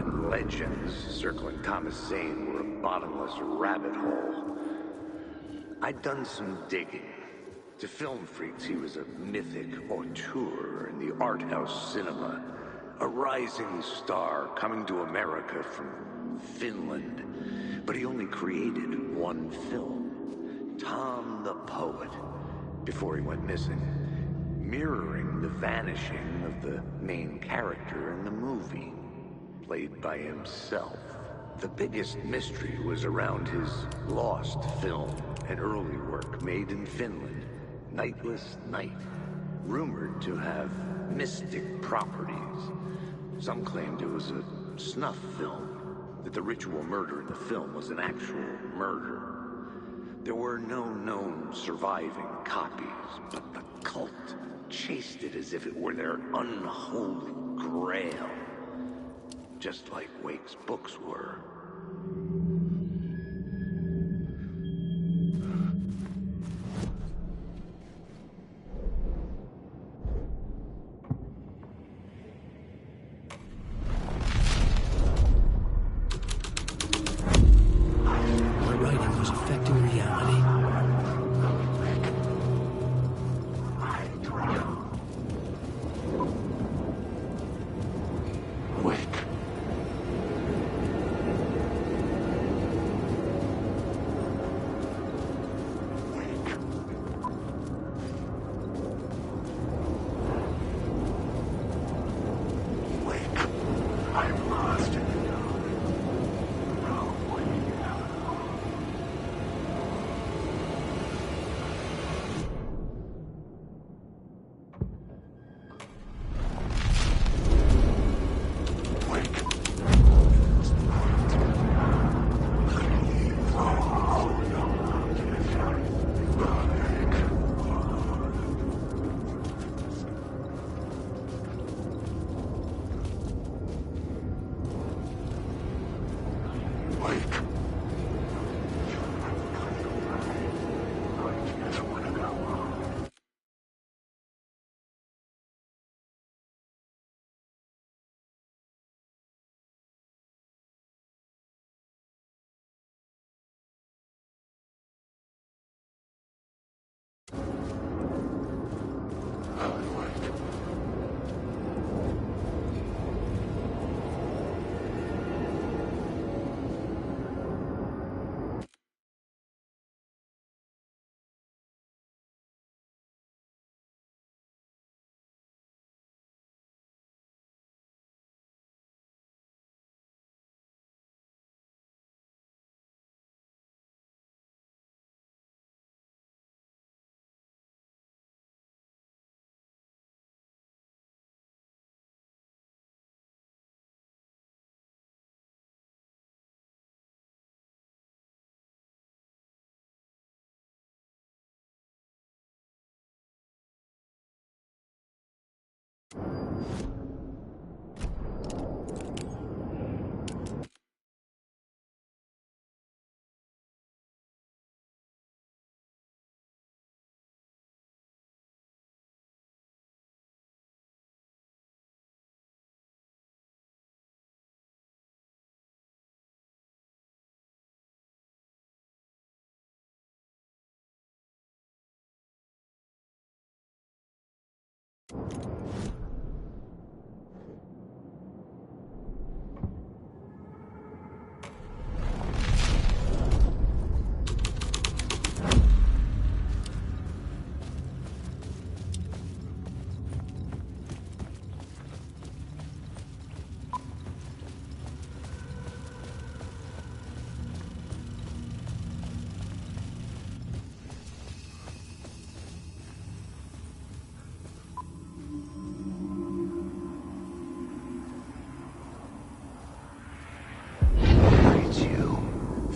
urban legends circling Thomas Zane were a bottomless rabbit hole. I'd done some digging. To film freaks, he was a mythic auteur in the art house cinema. A rising star coming to America from Finland. But he only created one film, Tom the Poet, before he went missing, mirroring the vanishing of the main character in the movie, played by himself. The biggest mystery was around his lost film, an early work made in Finland, Nightless Night, rumored to have mystic properties. Some claimed it was a snuff film, that the ritual murder in the film was an actual murder. There were no known surviving copies, but the cult chased it as if it were their unholy grail, just like Wake's books were.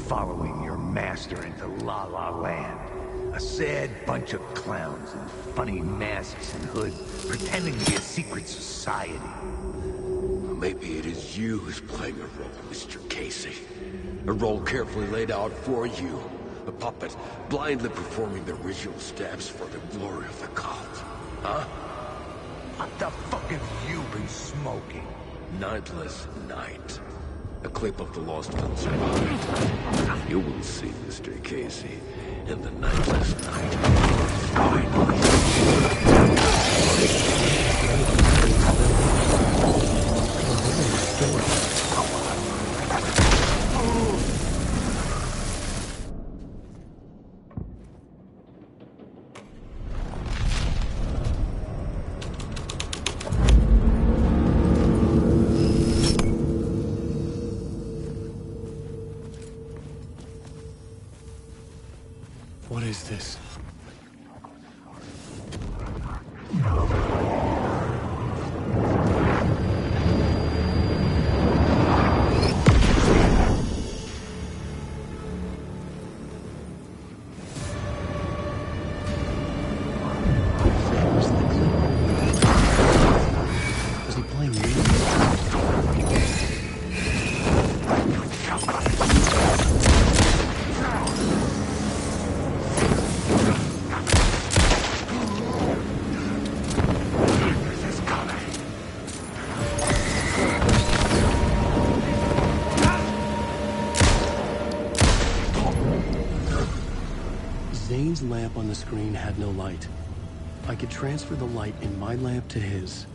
Following your master into La La Land. A sad bunch of clowns in funny masks and hoods, pretending to be a secret society. Maybe it is you who's playing a role, Mr. Casey. A role carefully laid out for you. A puppet, blindly performing the ritual steps for the glory of the cult. Huh? What the fuck have you been smoking? Nightless Night. A clip of the lost film survived. You will see, Mr. Casey, in the Nightless Night. Finally. What is this? Was he playing music? Zane's lamp on the screen had no light. I could transfer the light in my lamp to his.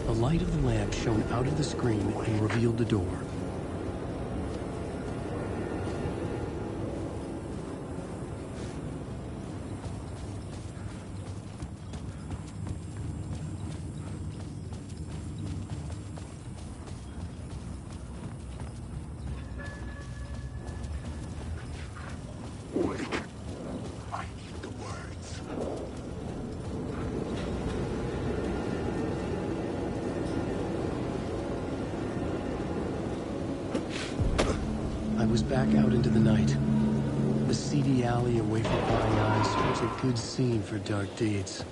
The light of the lamp shone out of the screen and revealed the door. Wake. I need the words. I was back out into the night. The seedy alley away from prying eyes was a good scene for dark deeds.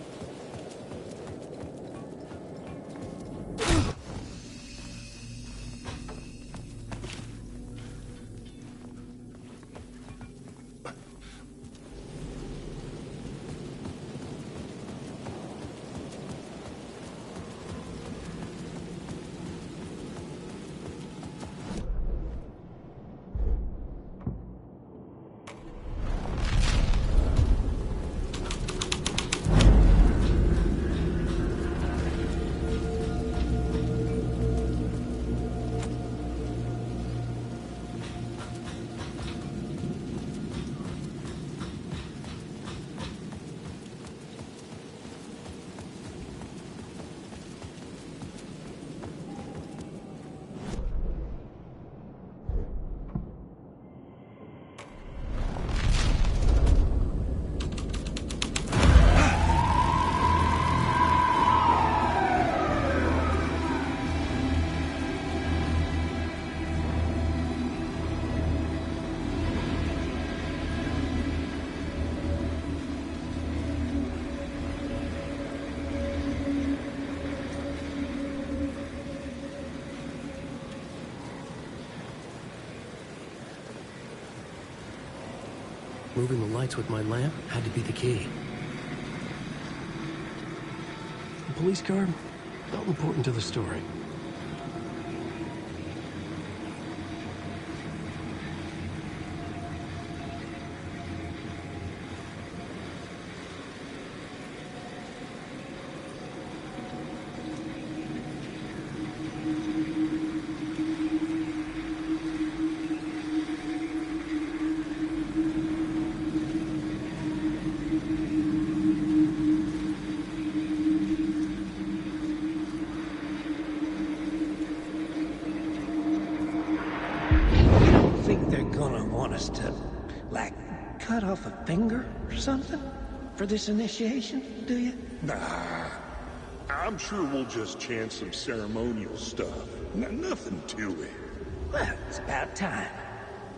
Moving the lights with my lamp had to be the key. The police car felt important to the story. want us to, like, cut off a finger or something for this initiation, do you? Nah, I'm sure we'll just chant some ceremonial stuff. Nothing to it. Well, it's about time.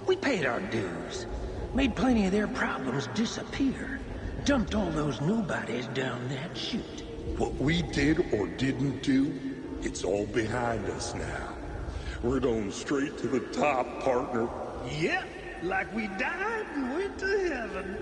We paid our dues. Made plenty of their problems disappear. Dumped all those nobodies down that chute. What we did or didn't do, it's all behind us now. We're going straight to the top, partner. Yep, like we died and went to heaven.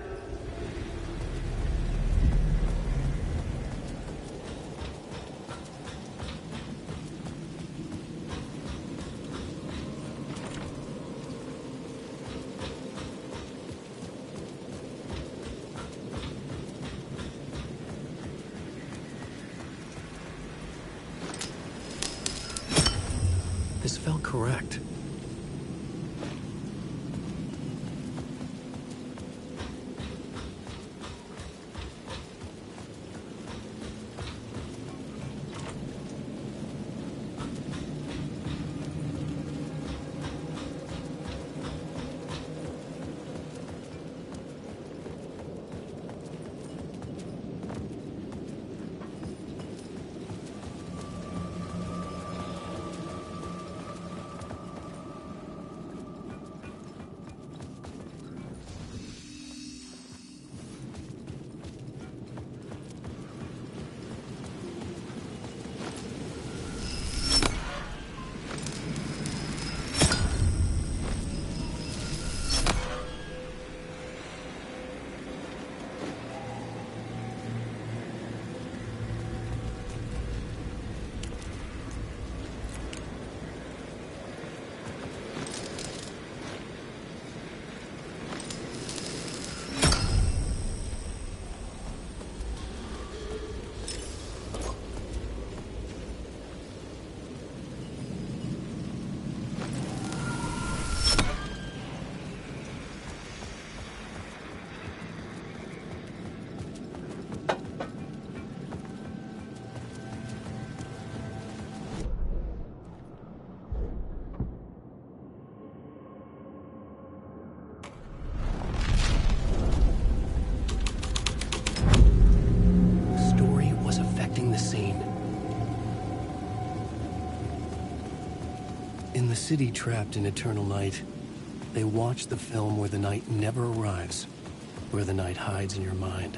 This felt correct. In the city trapped in eternal night, they watch the film where the night never arrives, where the night hides in your mind.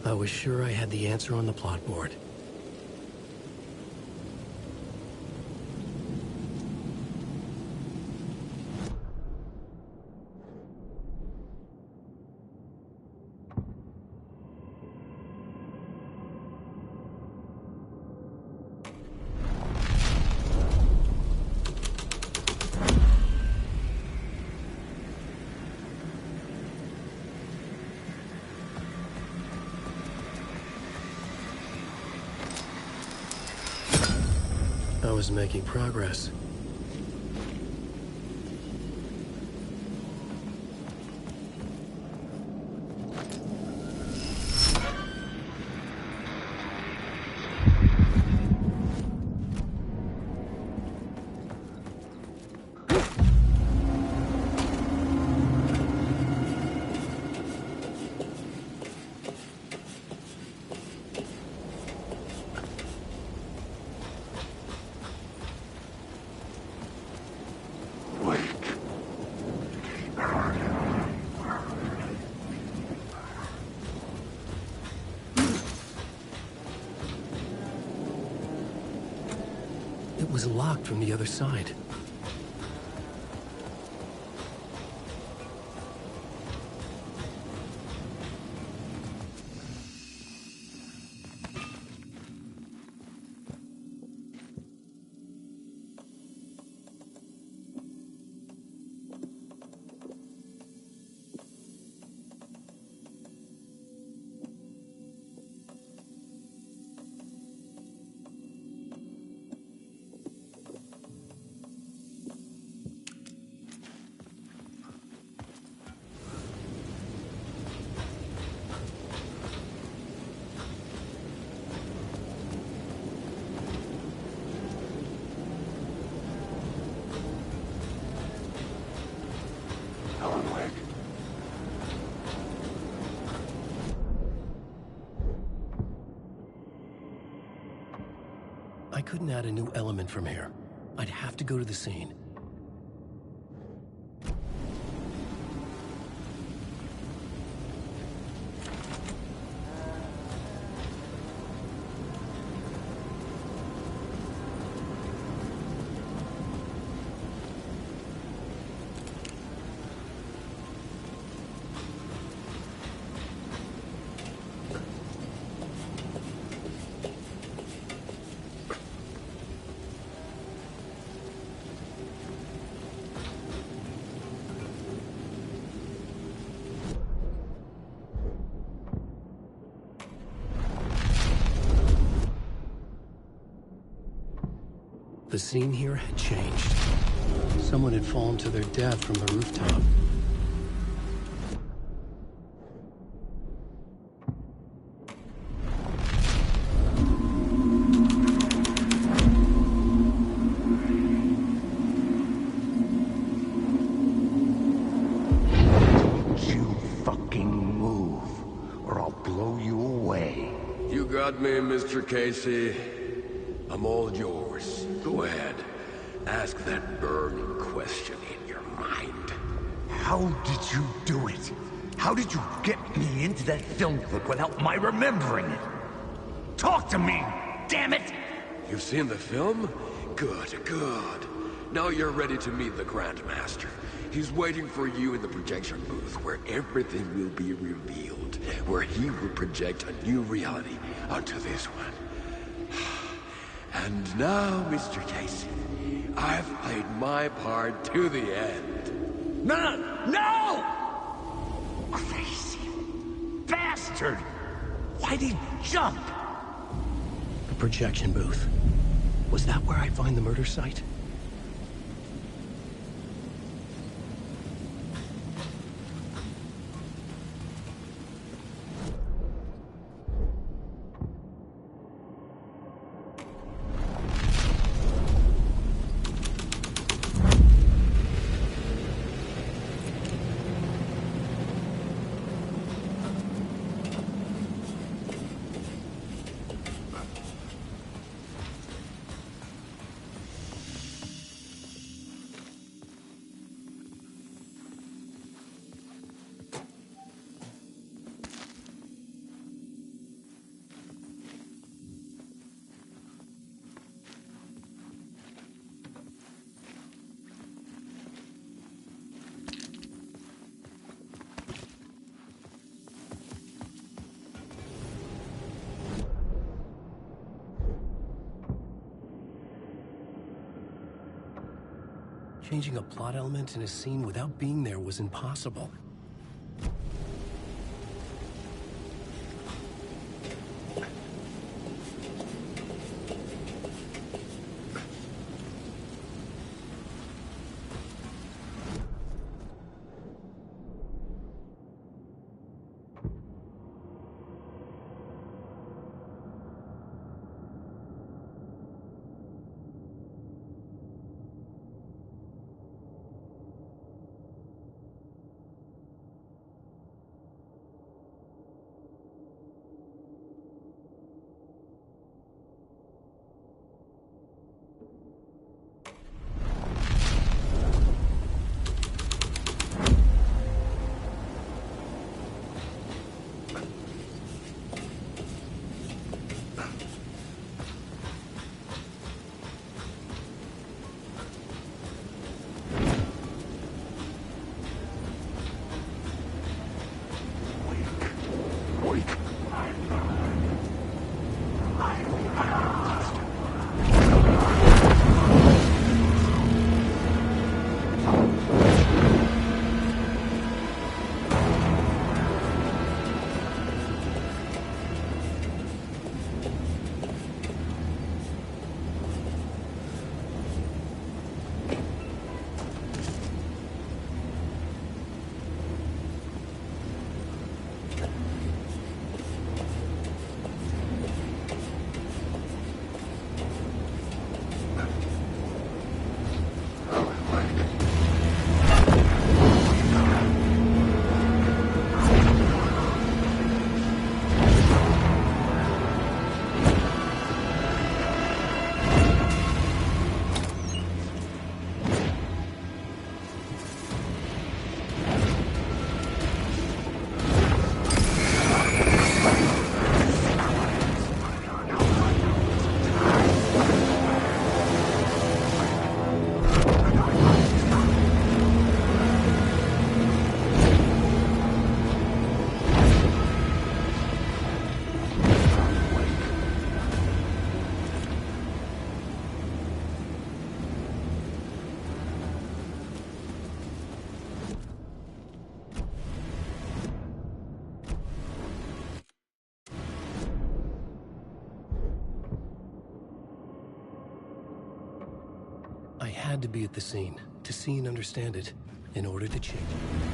I was sure I had the answer on the plot board. was making progress. It was locked from the other side. I couldn't add a new element from here. I'd have to go to the scene. The scene here had changed. Someone had fallen to their death from the rooftop. Don't you fucking move, or I'll blow you away. You got me, Mr. Casey. I'm all yours. Go ahead. Ask that burning question in your mind. How did you do it? How did you get me into that film clip without my remembering it? Talk to me, damn it! You've seen the film? Good, good. Now you're ready to meet the Grandmaster. He's waiting for you in the projection booth where everything will be revealed, where he will project a new reality onto this one. And now, Mr. Casey, I've played my part to the end. No! No! Crazy bastard! Why'd he jump? The projection booth. Was that where I'd find the murder site? Changing a plot element in a scene without being there was impossible. had to be at the scene, to see and understand it, in order to change it.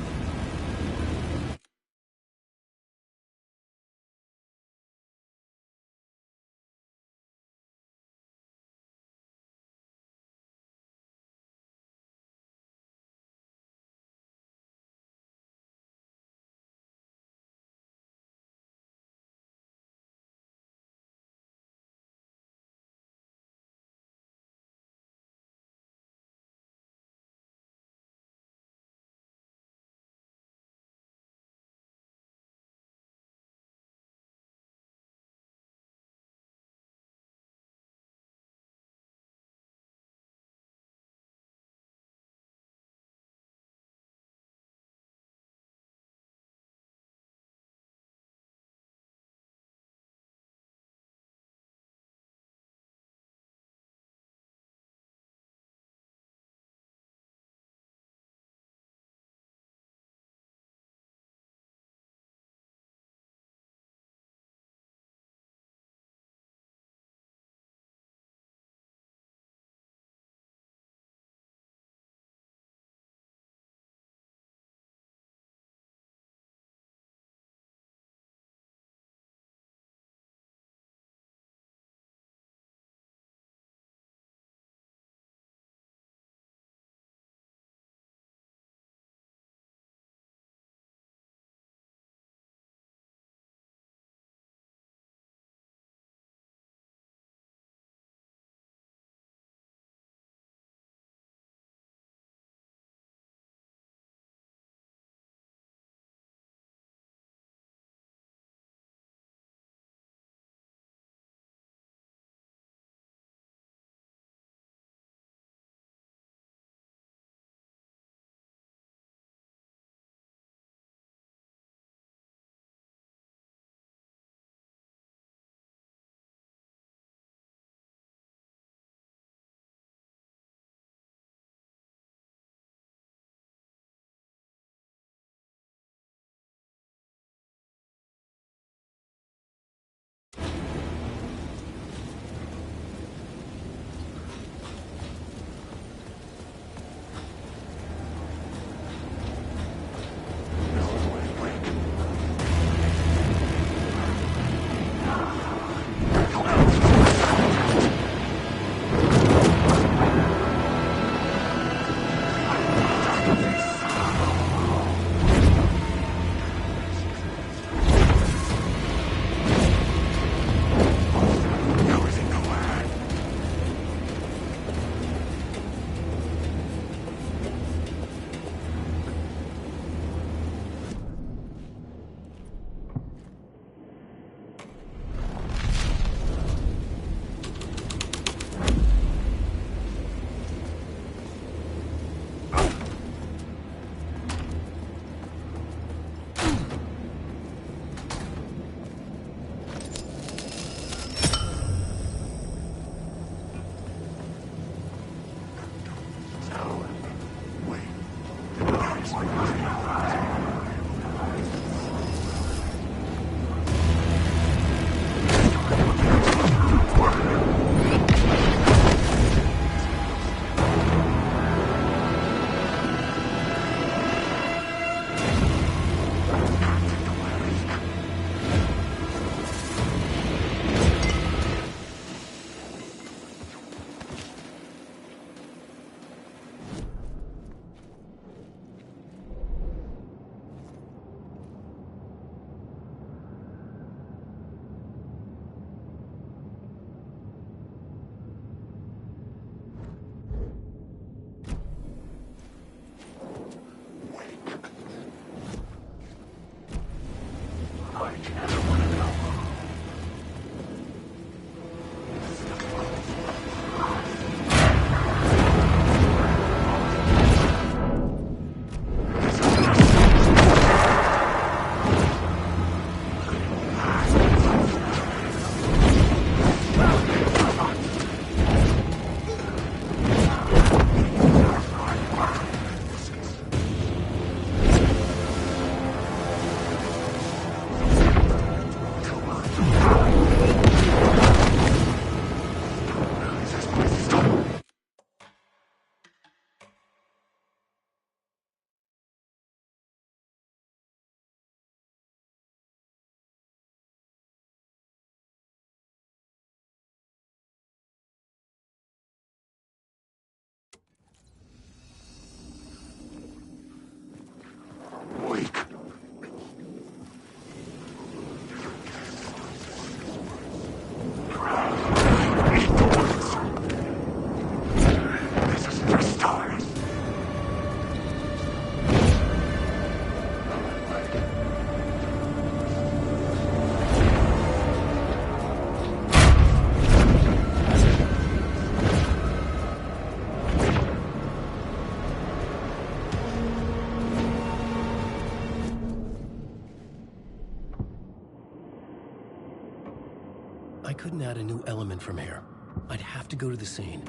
I couldn't add a new element from here. I'd have to go to the scene.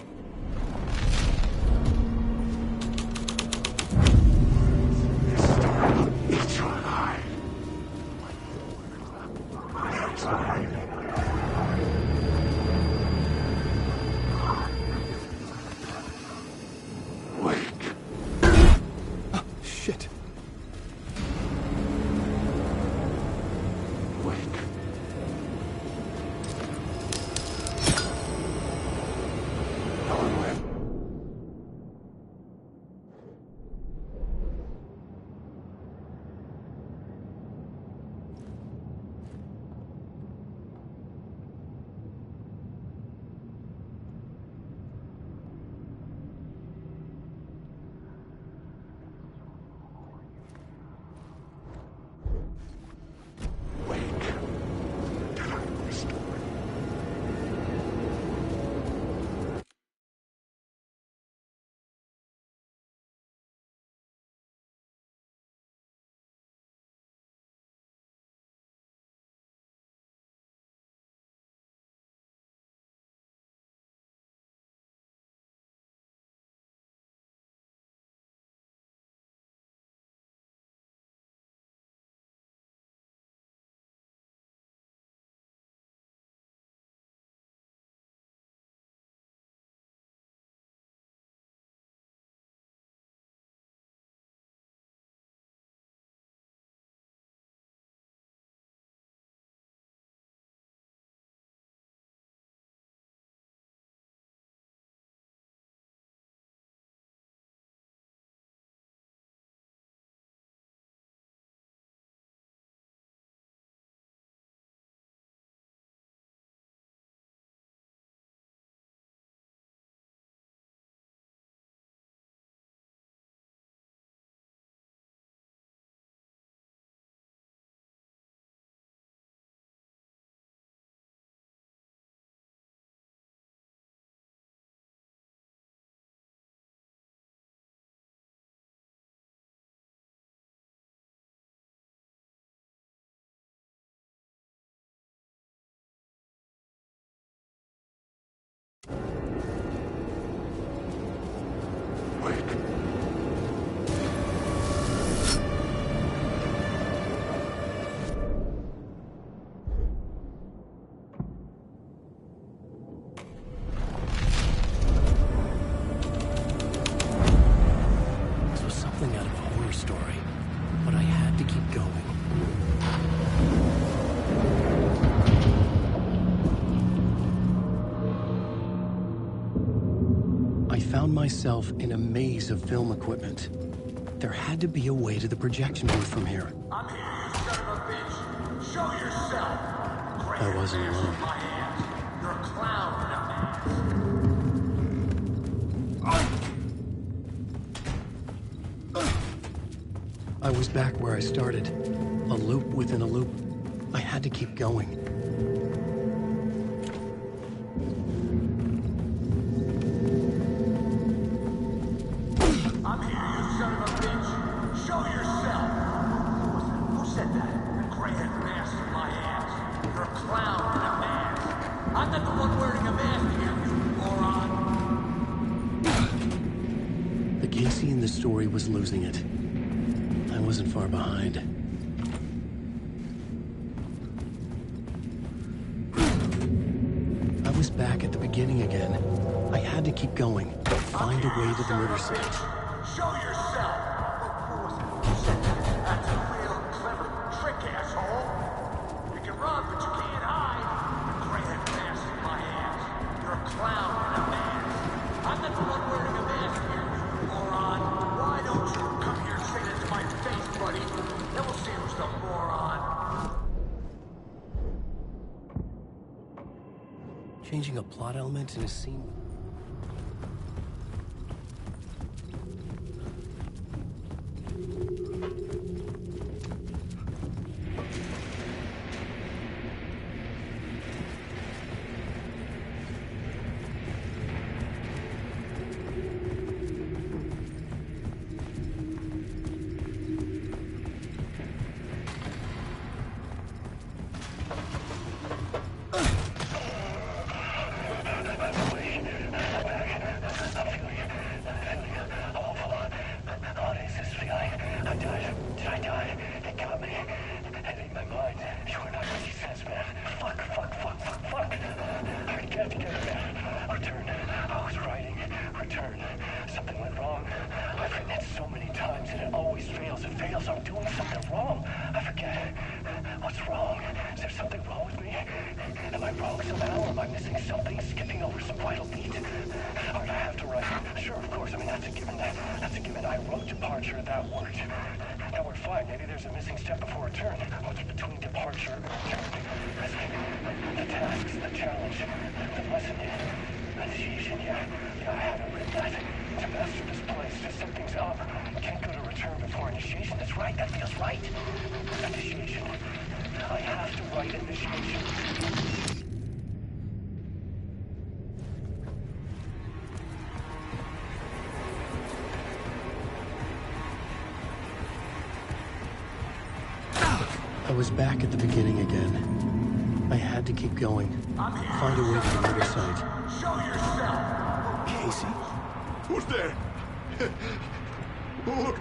Shit. Wake. Found myself in a maze of film equipment. There had to be a way to the projection booth from here. I'm here, you son of a bitch. Show yourself. I wasn't alone. My hands. You're a clown in a mask. I was back where I started. A loop within a loop. I had to keep going. Story was losing it. I wasn't far behind. I was back at the beginning again. I had to keep going. Find a way to the murder site. Show yourself! That's a real clever trick, asshole! You can run, but you can't hide! The gray-head mask in my hands. You're a clown in a mask. I'm not the one wearing a mask here, you moron! Why don't you come here and say that to my face, buddy? Then we'll see who's the moron. Changing a plot element in a scene. Somehow, am I missing something? Skipping over some vital beat? Alright, I have to write. Sure, of course. I mean, that's a given. That's a given. I wrote departure, that worked. Now we're fine. Maybe there's a missing step before return. What's between departure and return? The tasks, the challenge, the lesson, initiation. Yeah, I haven't read that. To master this place, just something's up. Can't go to return before initiation. That's right. That feels right. Initiation. I have to write initiation. I was back at the beginning again. I had to keep going. Find a way to the murder site. Show yourself! Casey? Who's there? Look,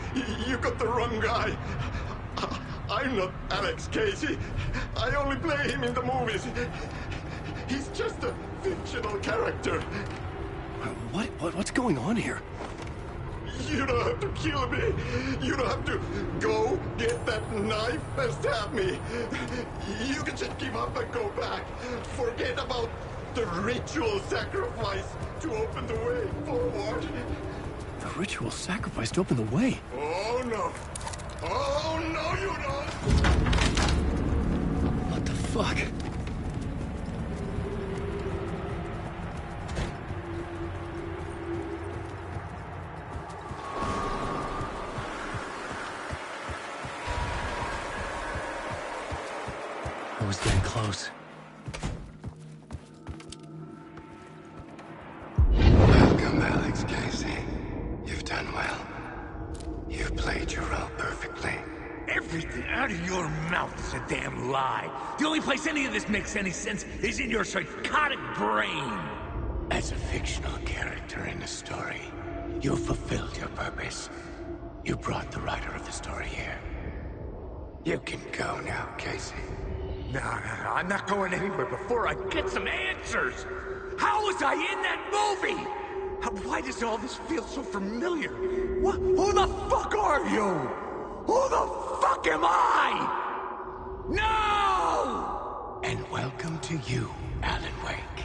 you got the wrong guy. I'm not Alex Casey. I only play him in the movies. He's just a fictional character. What's going on here? You don't have to kill me. You don't have to go get that knife and stab me. You can just give up and go back. Forget about the ritual sacrifice to open the way forward. The ritual sacrifice to open the way? Oh, no. Oh, no, you don't. What the fuck? I was getting close. Welcome, Alex Casey. You've done well. You've played your role perfectly. Everything out of your mouth is a damn lie. The only place any of this makes any sense is in your psychotic brain. As a fictional character in a story, you fulfilled your purpose. You brought the writer of the story here. You can go now, Casey. No, I'm not going anywhere before I get some answers. How was I in that movie? Why does all this feel so familiar? Who the fuck are you? Who the fuck am I? No! And welcome to you, Alan Wake.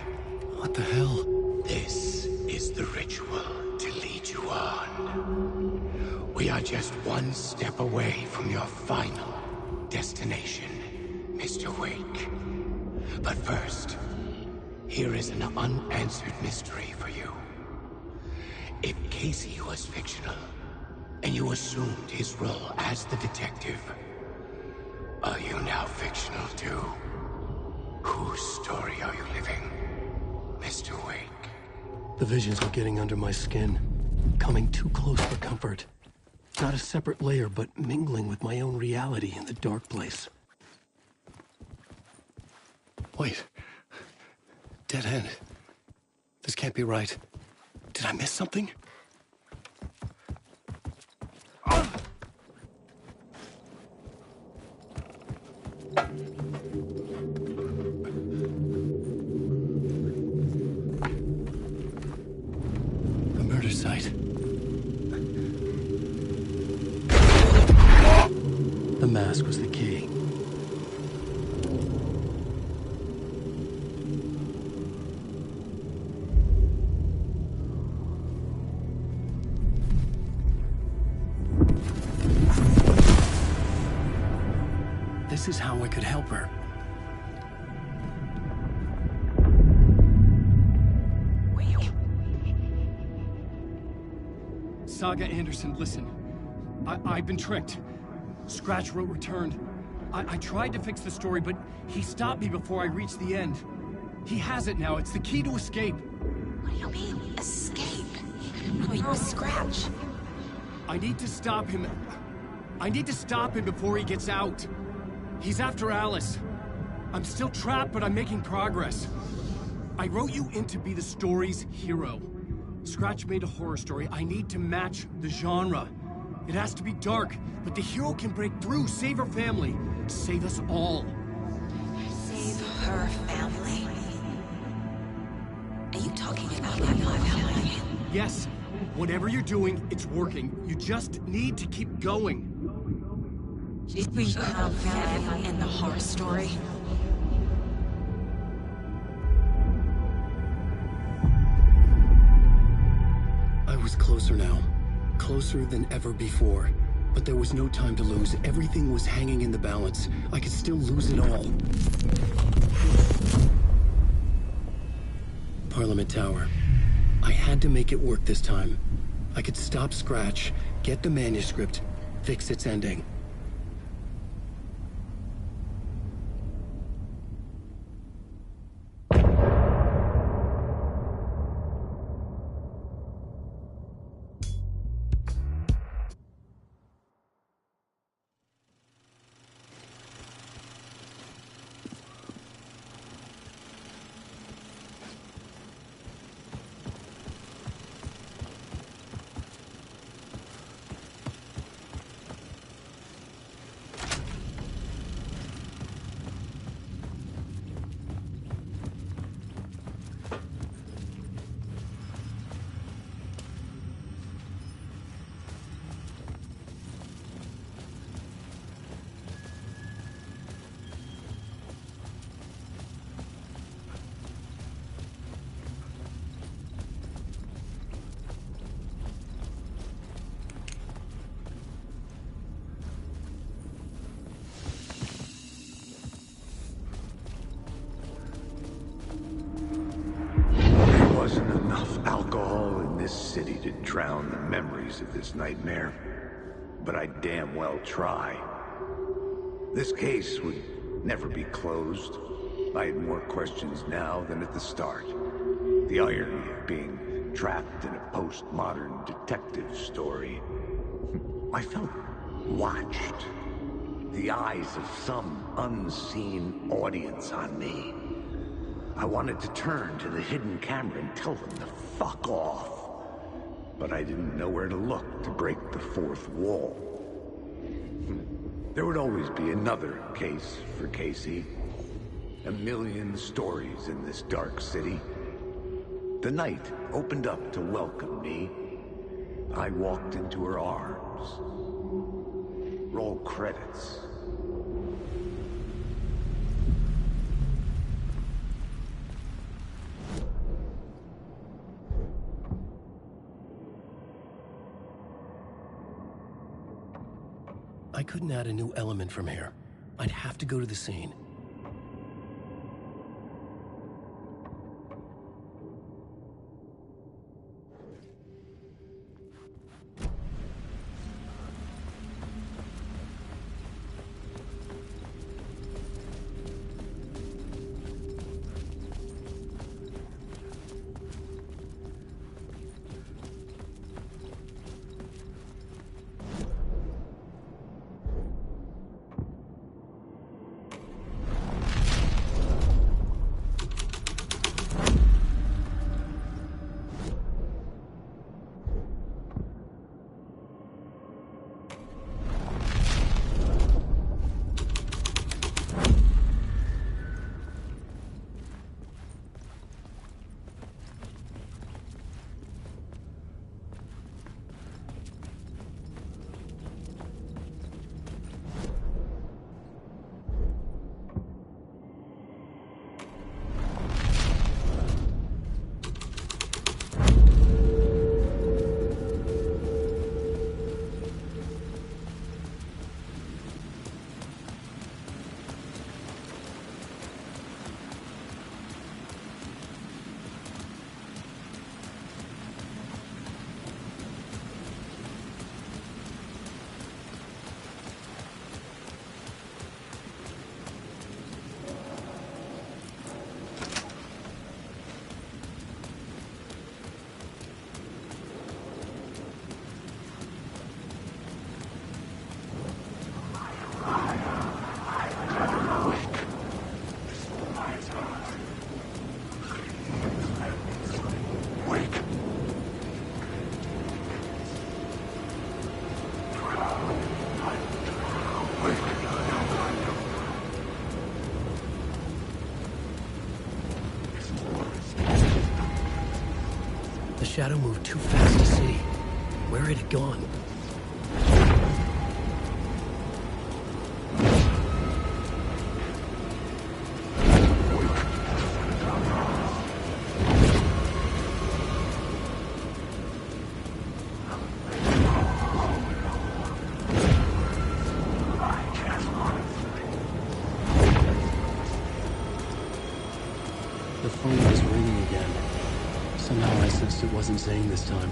What the hell? This is the ritual to lead you on. We are just one step away from your final destination, Mr. Wake. But first, here is an unanswered mystery for you. If Casey was fictional, and you assumed his role as the detective, are you now fictional too? Whose story are you living, Mr. Wake? The visions were getting under my skin, coming too close for comfort. Not a separate layer, but mingling with my own reality in the dark place. Wait. Dead end. This can't be right. Did I miss something? The murder site. The mask was the key. This is how I could help her. Saga Anderson, listen. I've been tricked. Scratch wrote returned. I tried to fix the story, but he stopped me before I reached the end. He has it now. It's the key to escape. What do you mean, escape? Wait, Scratch. I need to stop him. I need to stop him before he gets out. He's after Alice. I'm still trapped, but I'm making progress. I wrote you in to be the story's hero. Scratch made a horror story. I need to match the genre. It has to be dark, but the hero can break through, save her family, save us all. Save her family? Are you talking about my family? Yes. Whatever you're doing, it's working. You just need to keep going. We become family in the horror story. closer now. Closer than ever before. But there was no time to lose. Everything was hanging in the balance. I could still lose it all. Parliament Tower. I had to make it work this time. I could stop Scratch, get the manuscript, fix its ending. To drown the memories of this nightmare, but I damn well try. This case would never be closed. I had more questions now than at the start. The irony of being trapped in a postmodern detective story. I felt watched. The eyes of some unseen audience on me. I wanted to turn to the hidden camera and tell them to fuck off. But I didn't know where to look to break the fourth wall. There would always be another case for Casey. A million stories in this dark city. The night opened up to welcome me. I walked into her arms. Roll credits. I couldn't add a new element from here. I'd have to go to the scene. The shadow moved too fast to see. Where had it gone? The phone was ringing again. Somehow I sensed it wasn't Zane this time.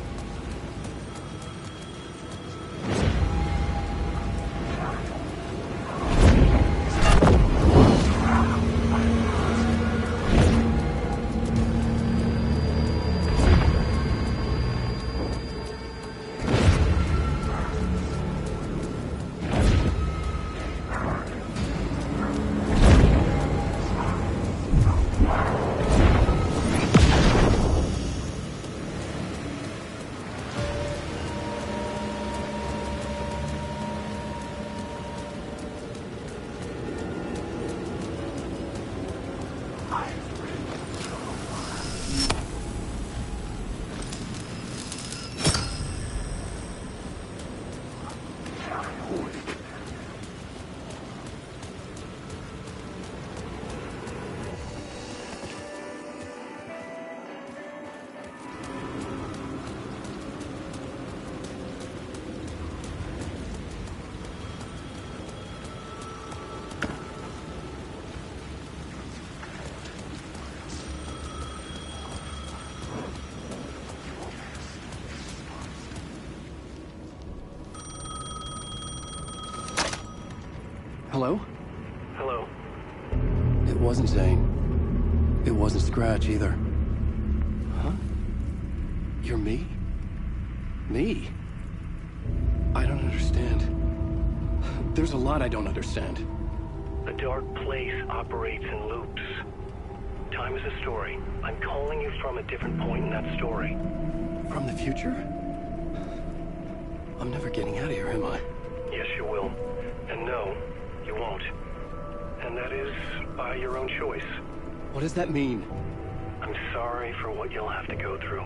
Hello? Hello. It wasn't Zane. It wasn't Scratch either. Huh? You're me? Me? I don't understand. There's a lot I don't understand. A dark place operates in loops. Time is a story. I'm calling you from a different point in that story. From the future? I'm never getting out of here, am I? Yes, you will. And no, you won't. And that is by your own choice. What does that mean? I'm sorry for what you'll have to go through.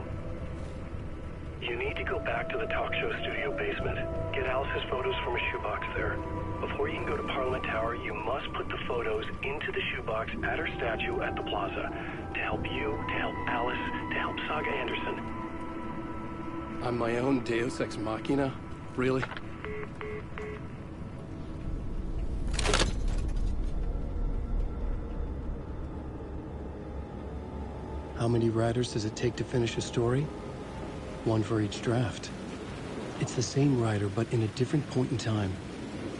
You need to go back to the talk show studio basement. Get Alice's photos from a shoebox there. Before you can go to Parliament Tower, you must put the photos into the shoebox at her statue at the plaza. To help you, to help Alice, to help Saga Anderson. I'm my own Deus Ex Machina? Really? How many writers does it take to finish a story? One for each draft. It's the same writer, but in a different point in time.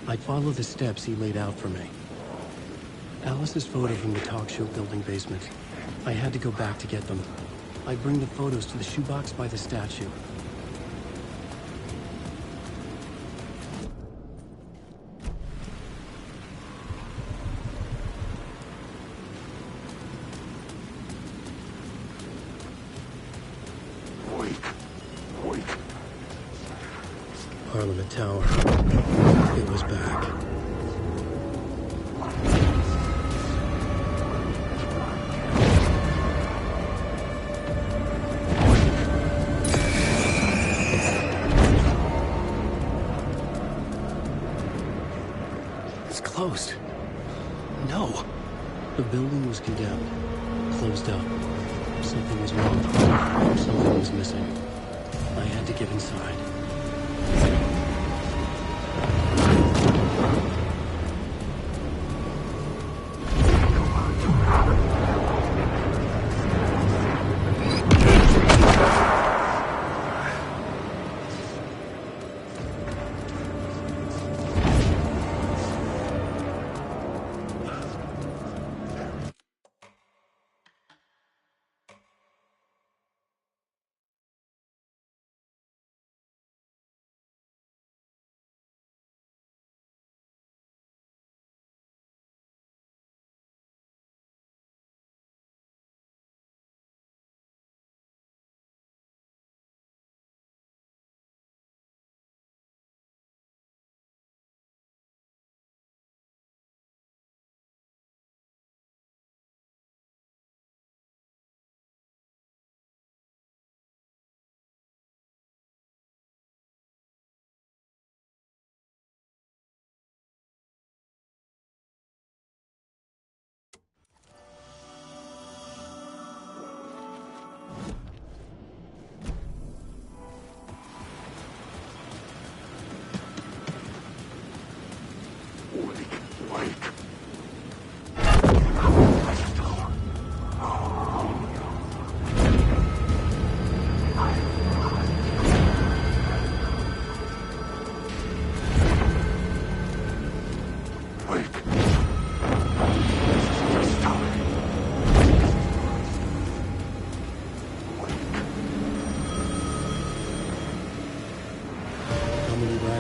I'd follow the steps he laid out for me. Alice's photo from the talk show building basement. I had to go back to get them. I'd bring the photos to the shoebox by the statue. Parliament Tower. It was back. It's closed. No. The building was condemned. Closed up. Something was wrong. Something was missing. I had to get inside.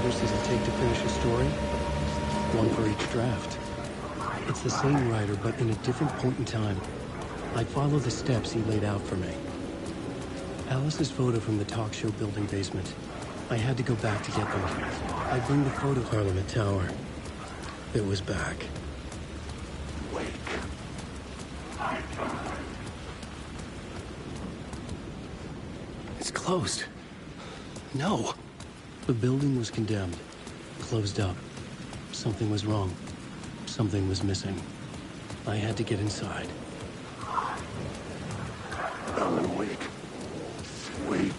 writers does it take to finish a story? One for each draft. It's the same writer, but in a different point in time. I follow the steps he laid out for me. Alice's photo from the talk show building basement. I had to go back to get them. I bring the photo Parliament Tower. It was back. It's closed. No. The building was condemned. Closed up. Something was wrong. Something was missing. I had to get inside. Alan Wake. Wake.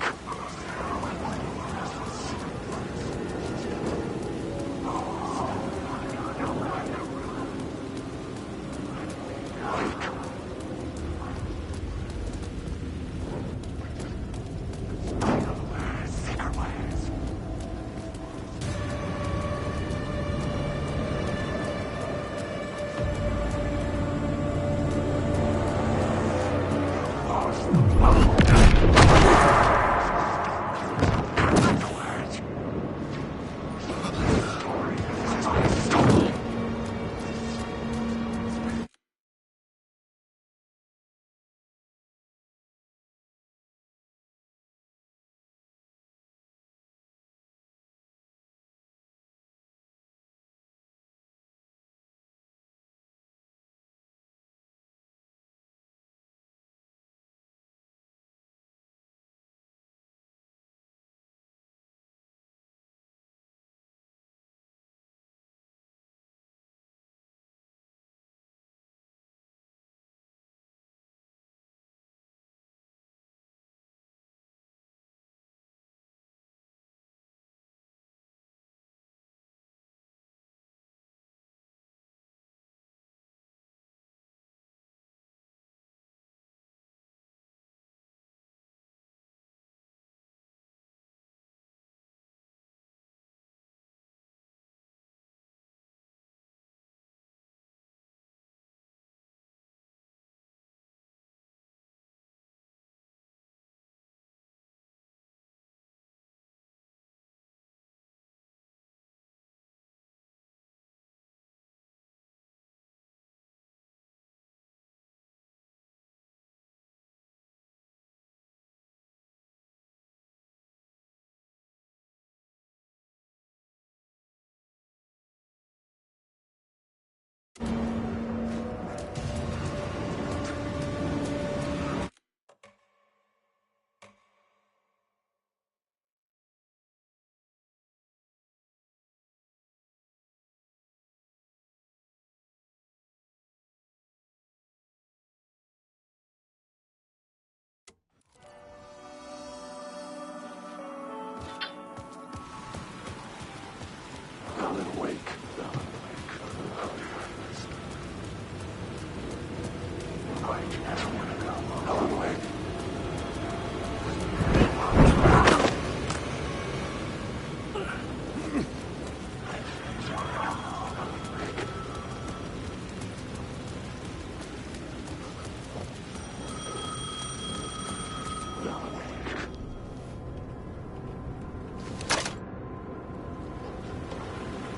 Alan Wake. Alan Wake.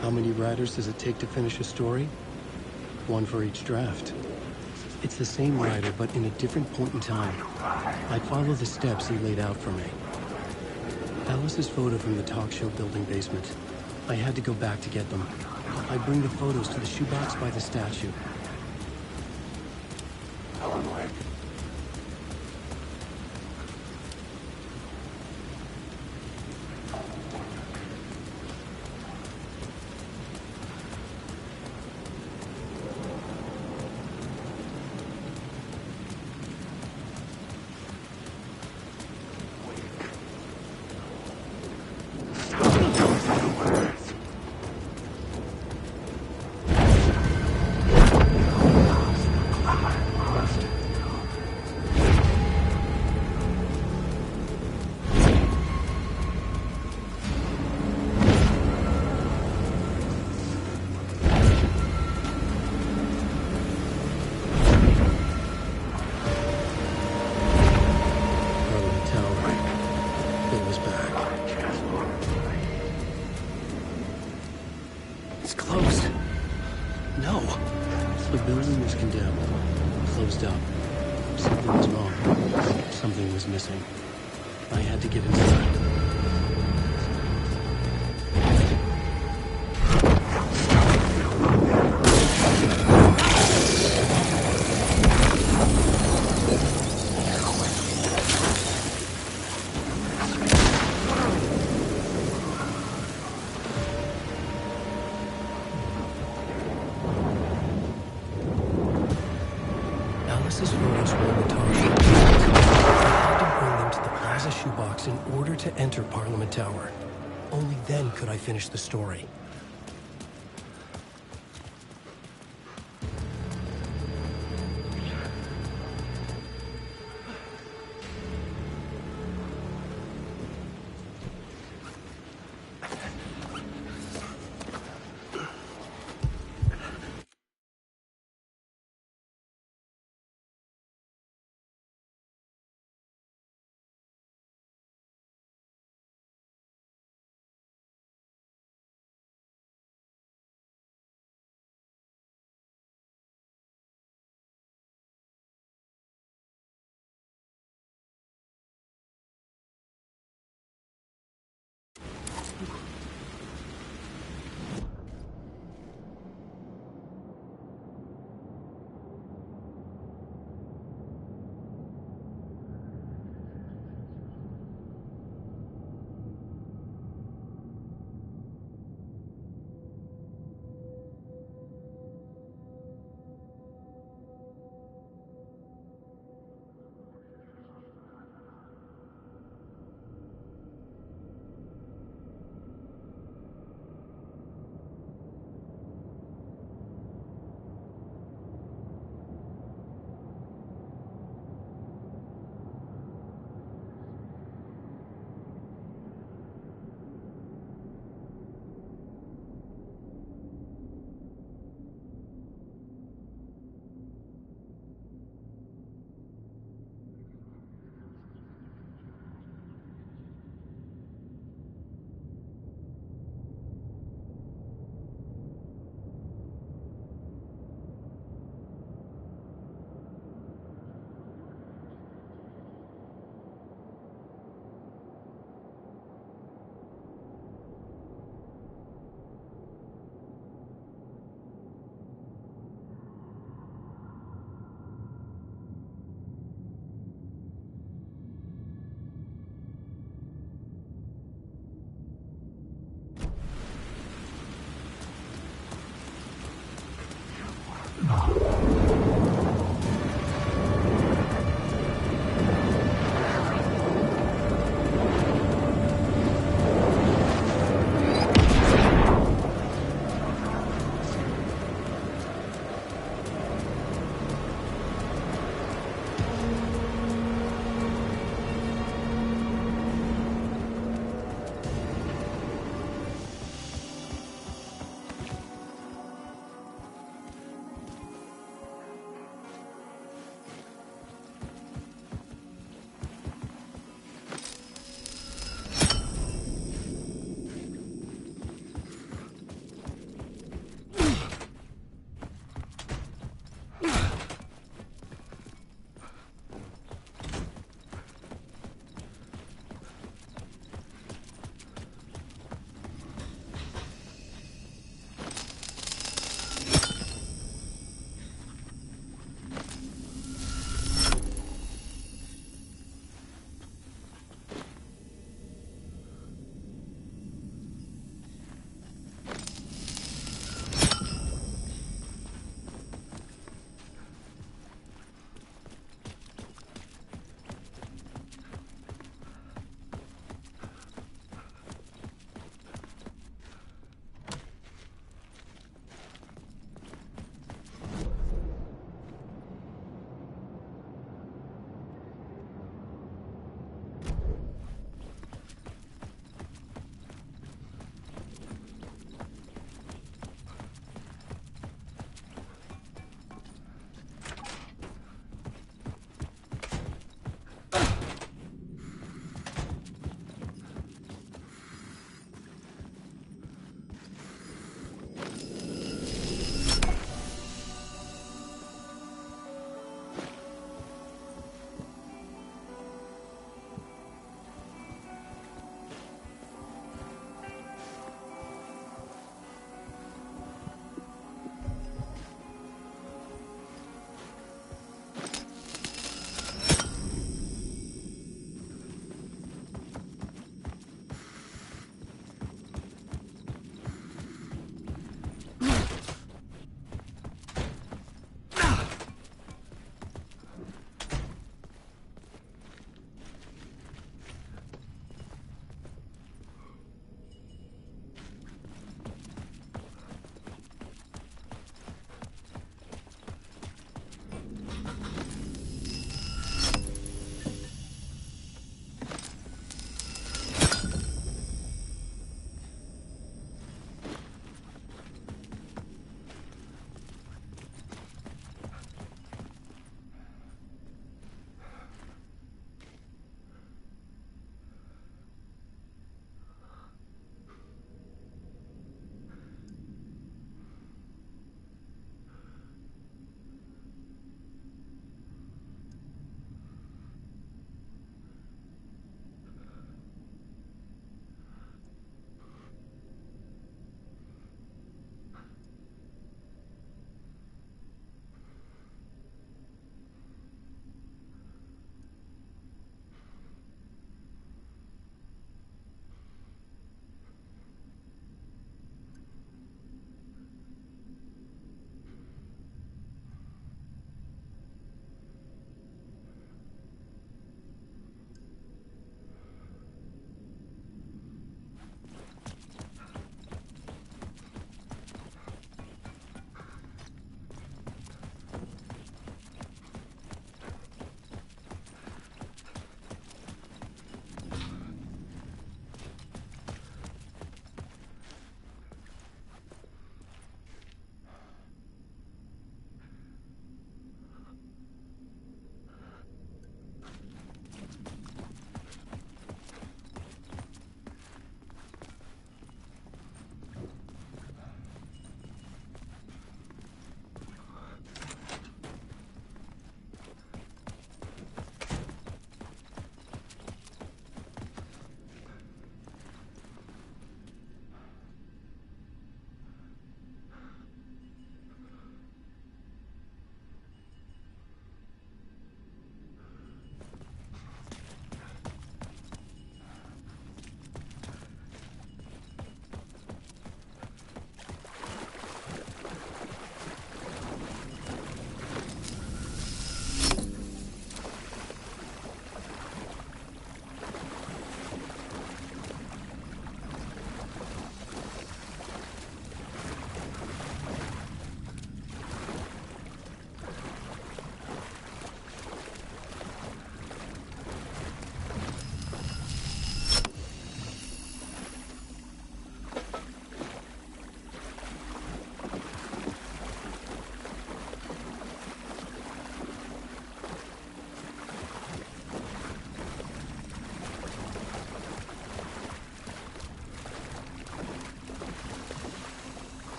How many writers does it take to finish a story? One for each draft. It's the same writer, but in a different point in time. I follow the steps he laid out for me. Alice's photo from the talk show building basement. I had to go back to get them. I bring the photos to the shoebox by the statue. Alan Wake. The building was condemned, closed up. Something was wrong. Something was missing. I had to get inside. Alice's photos were in the tar shop. I had to bring them to the Plaza shoebox in order to enter Parliament Tower. Only then could I finish the story.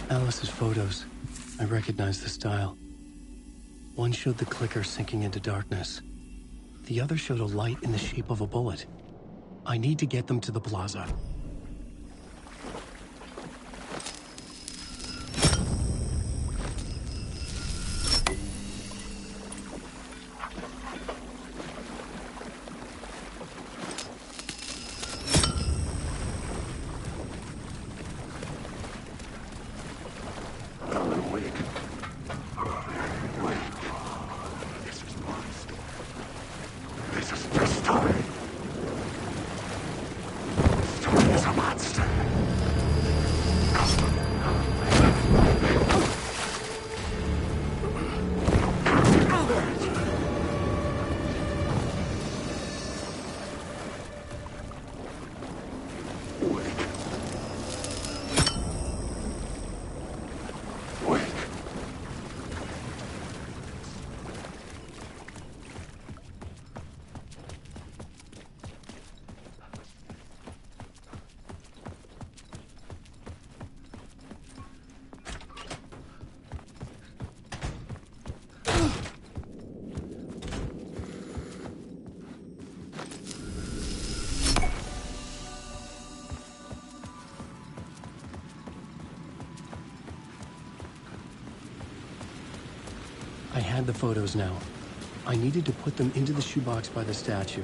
Alice's photos. I recognize the style. One showed the clicker sinking into darkness. The other showed a light in the shape of a bullet. I need to get them to the plaza. I had the photos now. I needed to put them into the shoebox by the statue.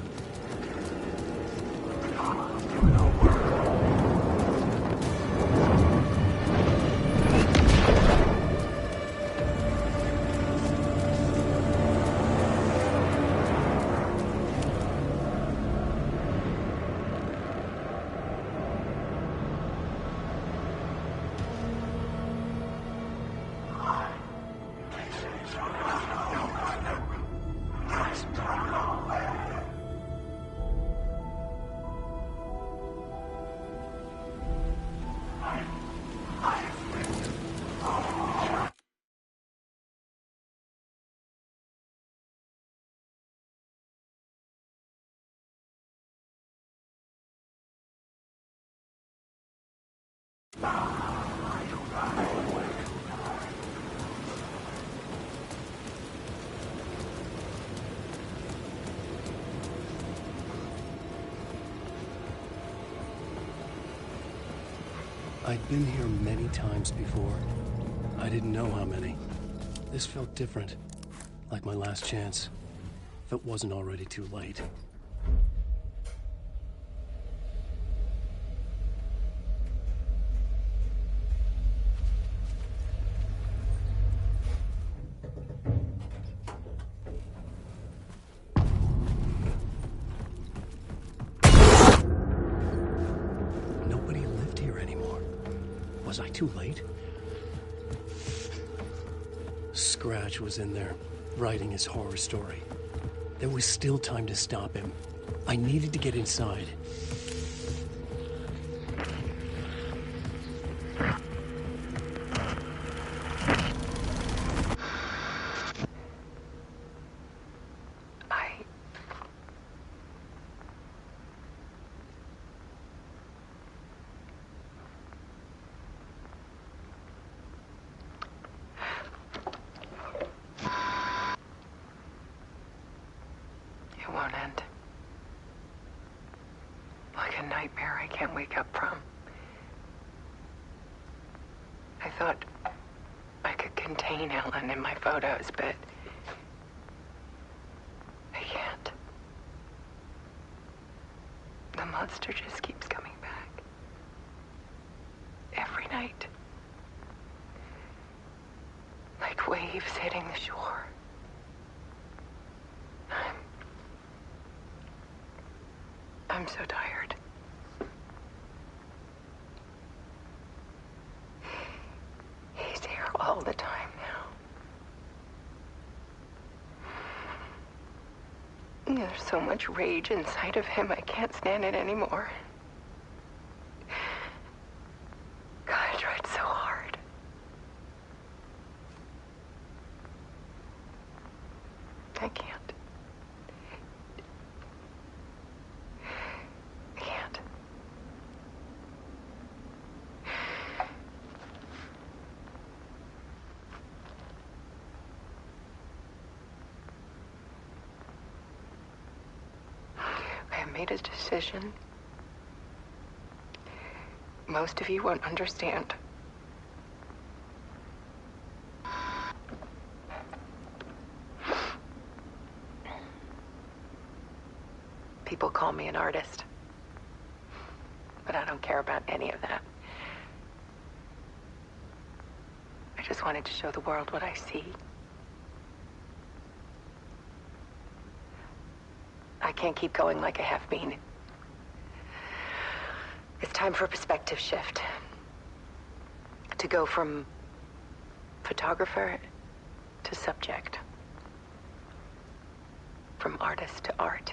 I'd been here many times before. I didn't know how many. This felt different, like my last chance, if it wasn't already too late. Was I too late? Scratch was in there, writing his horror story. There was still time to stop him. I needed to get inside. It won't end. Like a nightmare I can't wake up from. I thought I could contain Ellen in my photos, but I can't. The monster just keeps coming back. Every night. Like waves hitting the shore. I'm so tired. He's here all the time now. There's so much rage inside of him, I can't stand it anymore. God, I tried so hard. I can't. made a decision most of you won't understand. People call me an artist, but I don't care about any of that. I just wanted to show the world what I see. I can't keep going like I have been. It's time for a perspective shift. To go from photographer to subject. From artist to art.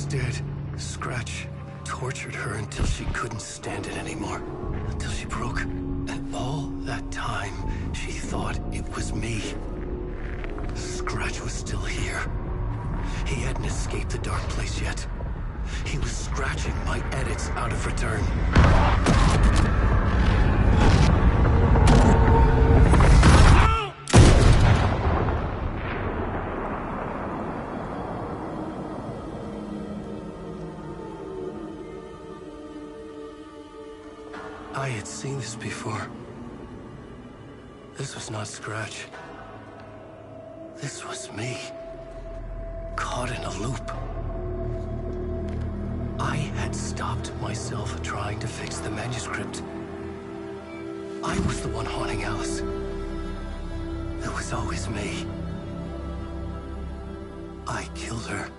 Dead. Scratch tortured her until she couldn't stand it anymore. Until she broke. And all that time, she thought it was me. Scratch was still here. He hadn't escaped the dark place yet. He was scratching my edits out of return. I had seen this before. This was not Scratch. This was me. Caught in a loop. I had stopped myself trying to fix the manuscript. I was the one haunting Alice. It was always me. I killed her.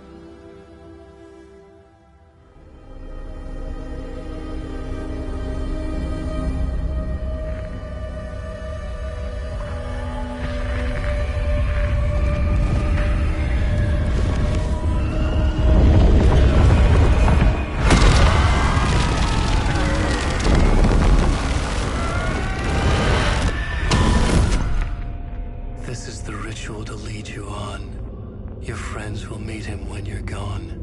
This is the ritual to lead you on. Your friends will meet him when you're gone.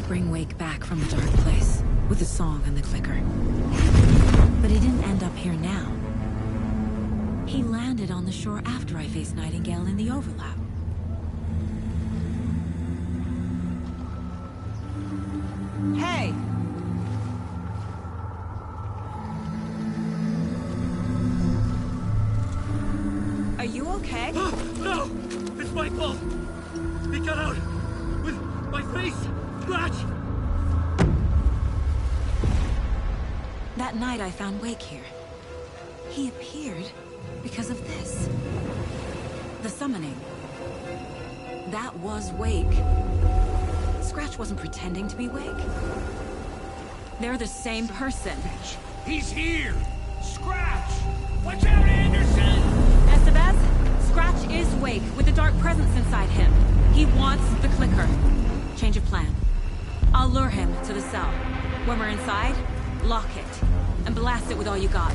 Bring Wake back from the dark place with the song and the clicker. But he didn't end up here now. He landed on the shore after I faced Nightingale in the overlap. Hey! Are you okay? No! It's my fault! He got out with my face! Scratch! That night I found Wake here. He appeared because of this. The summoning. That was Wake. Scratch wasn't pretending to be Wake. They're the same person. He's here! Scratch! Watch out, Anderson! Estevez, Scratch is Wake with the dark presence inside him. He wants the clicker. Change of plan. I'll lure him to the cell. When we're inside, lock it. And blast it with all you got.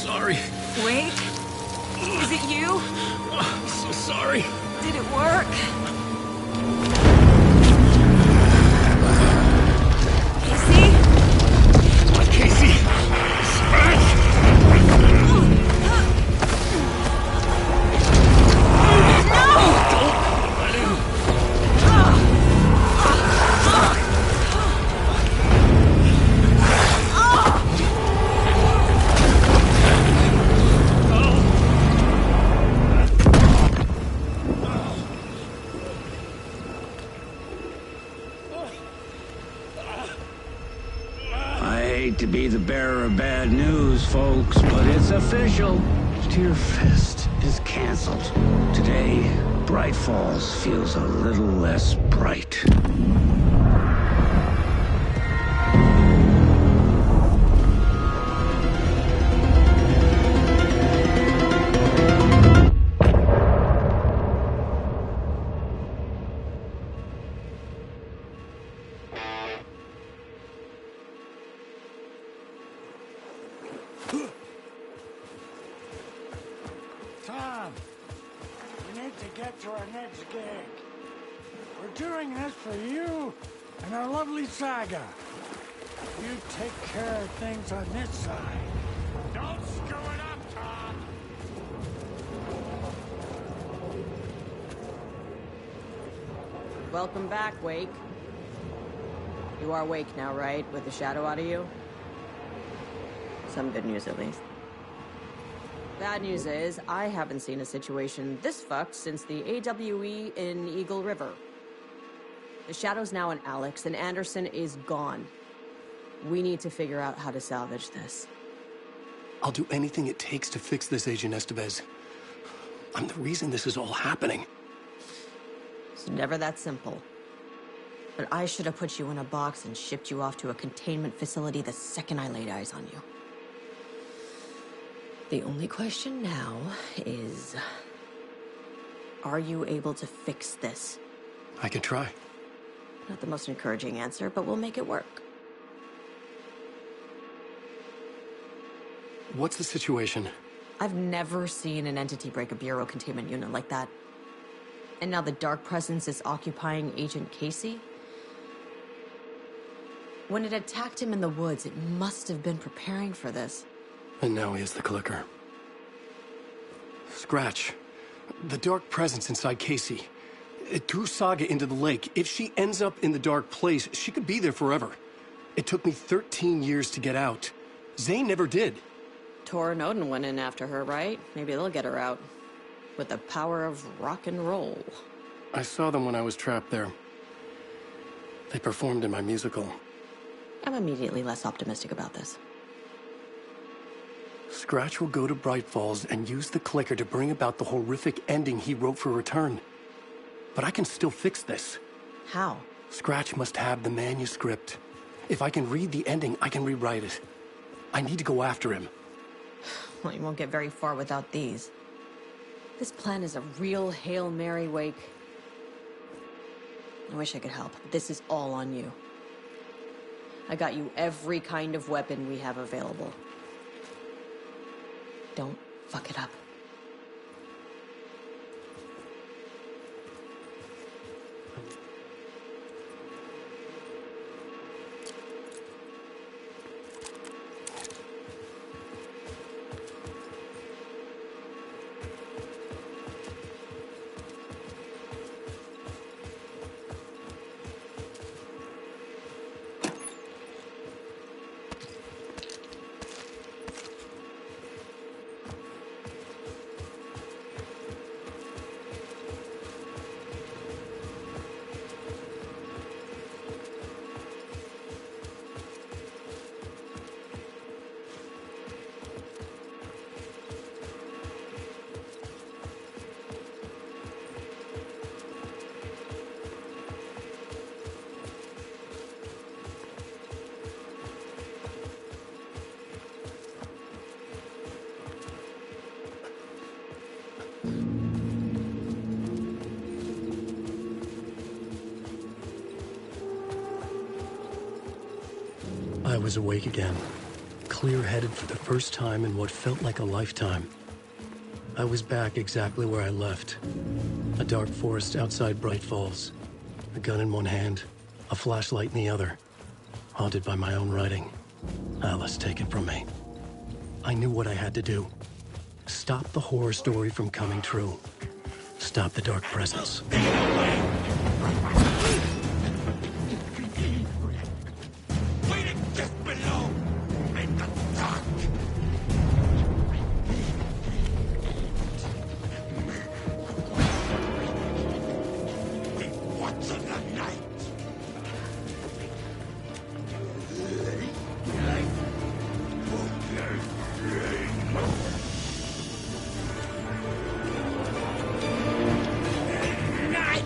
sorry. Wait. Is it you? I'm so sorry. Did it work? Casey? Scratch! To be the bearer of bad news, folks, but it's official. Tearfest is canceled. Today, Bright Falls feels a little less bright. Tom, we need to get to our next gig. We're doing this for you and our lovely saga. You take care of things on this side. Don't screw it up, Tom! Welcome back, Wake. You are Wake now, right? With the shadow out of you? Some good news, at least. Bad news is, I haven't seen a situation this fucked since the AWE in Eagle River. The Shadow's now in Alex, and Anderson is gone. We need to figure out how to salvage this. I'll do anything it takes to fix this, Agent Estevez. I'm the reason this is all happening. It's never that simple. But I should have put you in a box and shipped you off to a containment facility the second I laid eyes on you. The only question now is... are you able to fix this? I can try. Not the most encouraging answer, but we'll make it work. What's the situation? I've never seen an entity break a Bureau containment unit like that. And now the Dark Presence is occupying Agent Casey? When it attacked him in the woods, it must have been preparing for this. And now he has the clicker. Scratch. The Dark Presence inside Casey. It threw Saga into the lake. If she ends up in the Dark Place, she could be there forever. It took me 13 years to get out. Zane never did. Tor and Odin went in after her, right? Maybe they'll get her out. With the power of rock and roll. I saw them when I was trapped there. They performed in my musical. I'm immediately less optimistic about this. Scratch will go to Bright Falls and use the clicker to bring about the horrific ending he wrote for Return. But I can still fix this. How? Scratch must have the manuscript. If I can read the ending, I can rewrite it. I need to go after him. Well, you won't get very far without these. This plan is a real Hail Mary, Wake. I wish I could help, but this is all on you. I got you every kind of weapon we have available. Don't fuck it up. I was awake again. clear-headed for the first time in what felt like a lifetime. I was back exactly where I left. A dark forest outside Bright Falls. A gun in one hand, a flashlight in the other. Haunted by my own writing. Alice taken from me. I knew what I had to do. Stop the horror story from coming true. Stop the dark presence. Waiting just below, in the dark. He wants in the night. Night!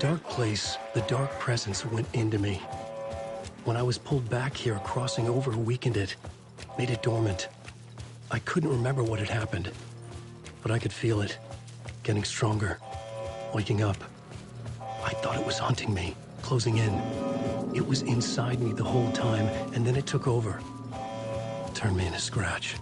dark place, the dark presence went into me. When I was pulled back here, crossing over weakened it, made it dormant. I couldn't remember what had happened, but I could feel it, getting stronger, waking up. I thought it was hunting me, closing in. It was inside me the whole time, and then it took over. Turned me into Scratch.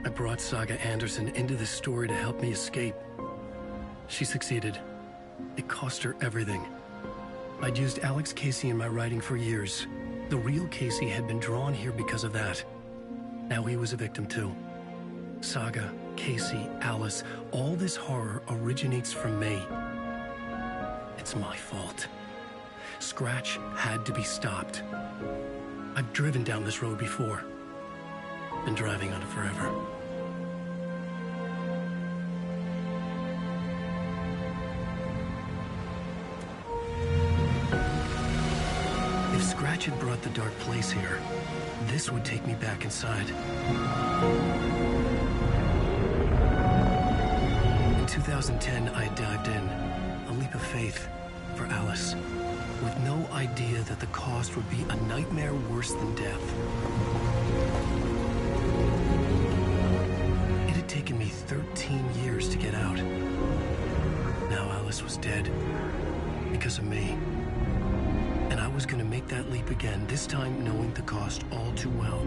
I brought Saga Anderson into this story to help me escape. She succeeded. It cost her everything. I'd used Alex Casey in my writing for years. The real Casey had been drawn here because of that. Now he was a victim too. Saga, Casey, Alice, all this horror originates from me. It's my fault. Scratch had to be stopped. I've driven down this road before. Been driving on it forever. If Scratch had brought the dark place here, this would take me back inside. In 2010, I dived in, a leap of faith for Alice, with no idea that the cost would be a nightmare worse than death. It had taken me 13 years to get out. Now Alice was dead, because of me. And I was gonna make that leap again, this time knowing the cost all too well.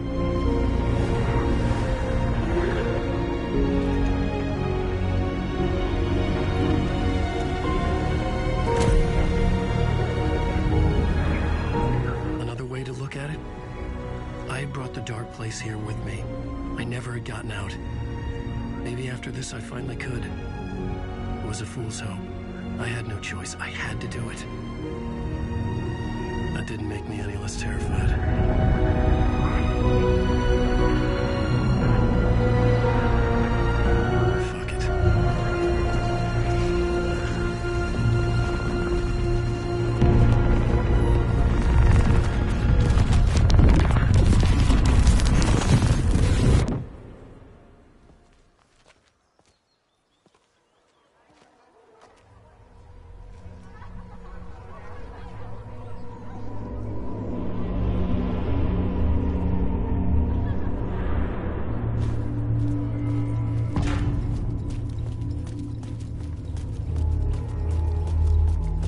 Another way to look at it, I had brought the dark place here with me. I never had gotten out. Maybe after this I finally could. It was a fool's hope. I had no choice. I had to do it. That didn't make me any less terrified. Fuck it.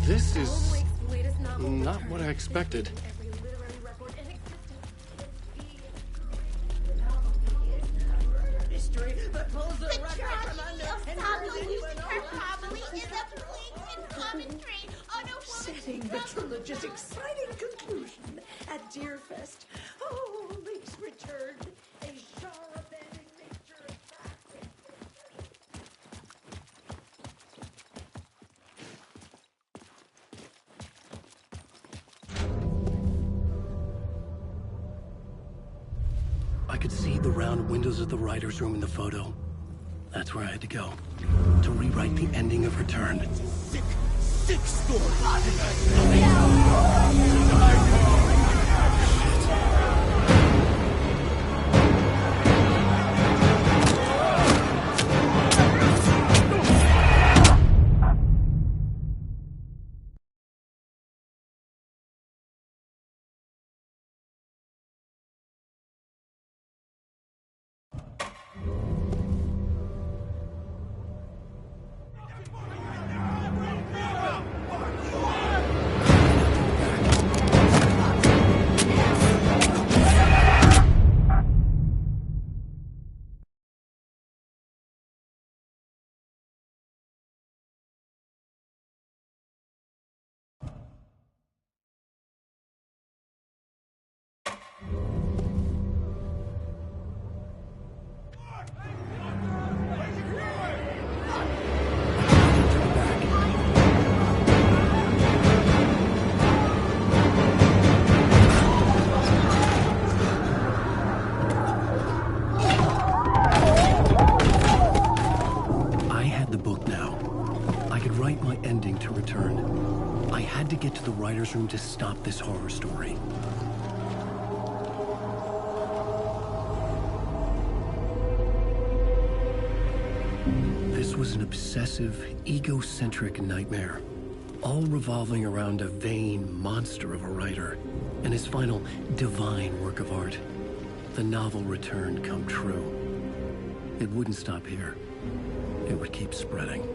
This is not what I expected. Mystery that pulls the rug out from under and hyperbole is a blatant commentary on a woman's setting the trilogy's exciting conclusion at Deerfest. Oh, Link's returned. A genre-bending nature of fact. I could see the round windows of the writer's room in the photo. That's where I had to go. To rewrite the ending of Return. Sick story. return. I had to get to the writer's room to stop this horror story. This was an obsessive, egocentric nightmare, all revolving around a vain monster of a writer and his final divine work of art. The novel returned come true. It wouldn't stop here. It would keep spreading.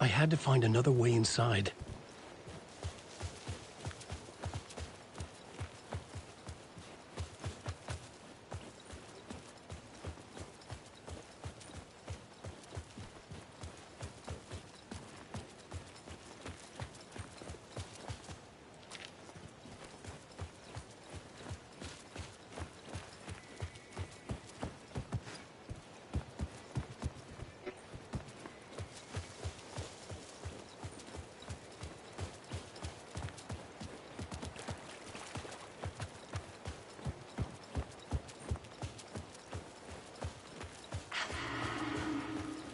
I had to find another way inside.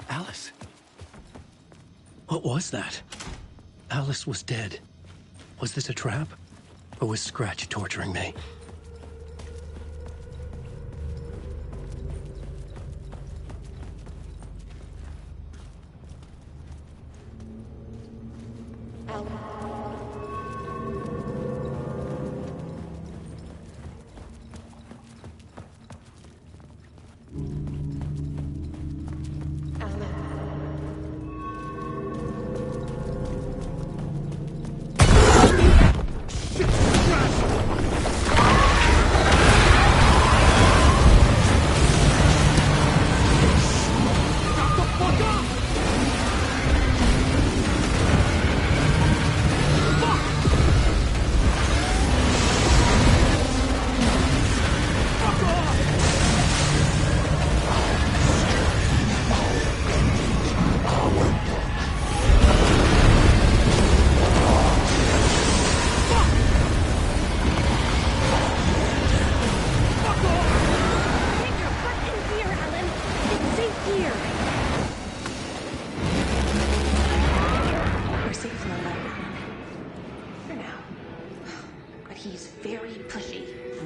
Alice? What was that? Alice was dead. Was this a trap? Or was Scratch torturing me?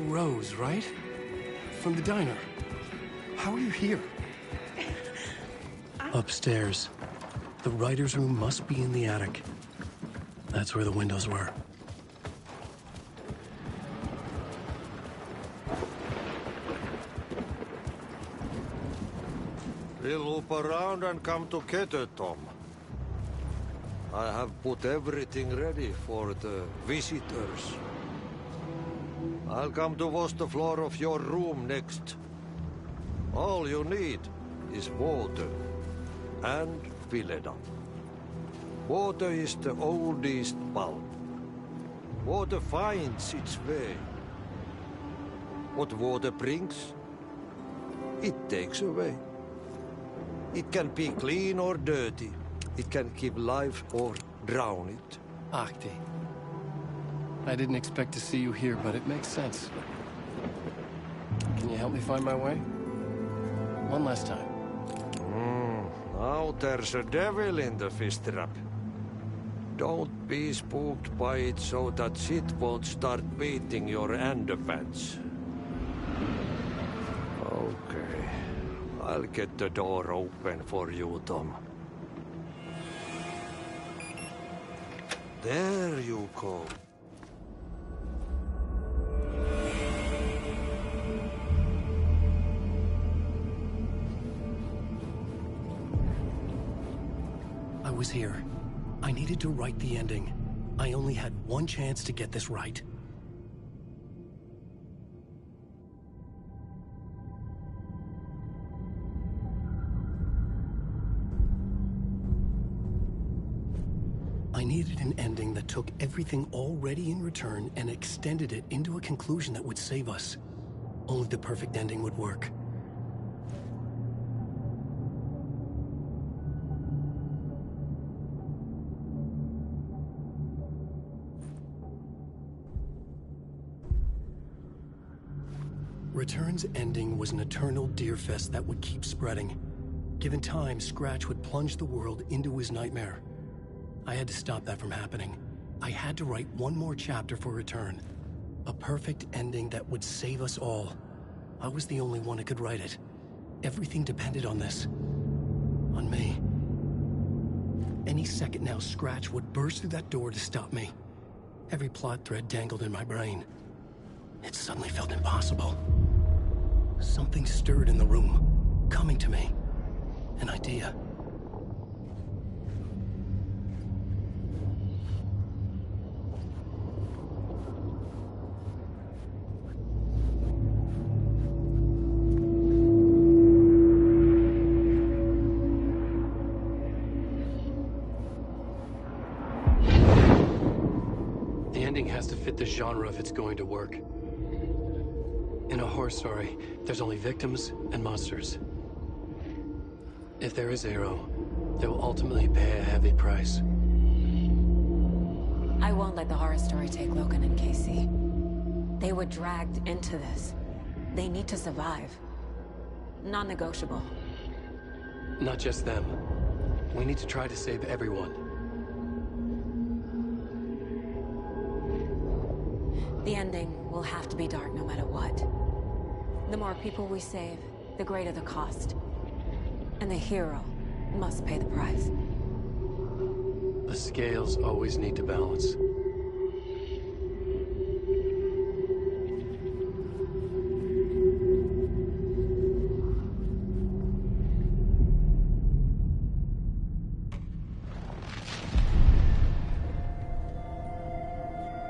Rose, right? From the diner. How are you here? Upstairs. The writer's room must be in the attic. That's where the windows were. We'll loop around and come together, Tom. I have put everything ready for the visitors. I'll come to wash the floor of your room next. All you need is water and fill it up. Water is the oldest bulb. Water finds its way. What water brings, it takes away. It can be clean or dirty. It can keep life or drown it. Ahti. I didn't expect to see you here, but it makes sense. Can you help me find my way? One last time. Now there's a devil in the fish trap. Don't be spooked by it so that shit won't start beating your underpants. Okay. I'll get the door open for you, Tom. There you go. was here. I needed to write the ending. I only had one chance to get this right. I needed an ending that took everything already in return and extended it into a conclusion that would save us. Only the perfect ending would work. Return's ending was an eternal Deerfest that would keep spreading. Given time, Scratch would plunge the world into his nightmare. I had to stop that from happening. I had to write one more chapter for Return. A perfect ending that would save us all. I was the only one who could write it. Everything depended on this. On me. Any second now, Scratch would burst through that door to stop me. Every plot thread dangled in my brain. It suddenly felt impossible. Something stirred in the room, coming to me. An idea. The ending has to fit the genre if it's going to work. In a horror story, there's only victims and monsters. If there is Arrow, they will ultimately pay a heavy price. I won't let the horror story take Logan and Casey. They were dragged into this. They need to survive. Non-negotiable. Not just them. We need to try to save everyone. The ending will have to be dark no matter what. The more people we save, the greater the cost. And the hero must pay the price. The scales always need to balance.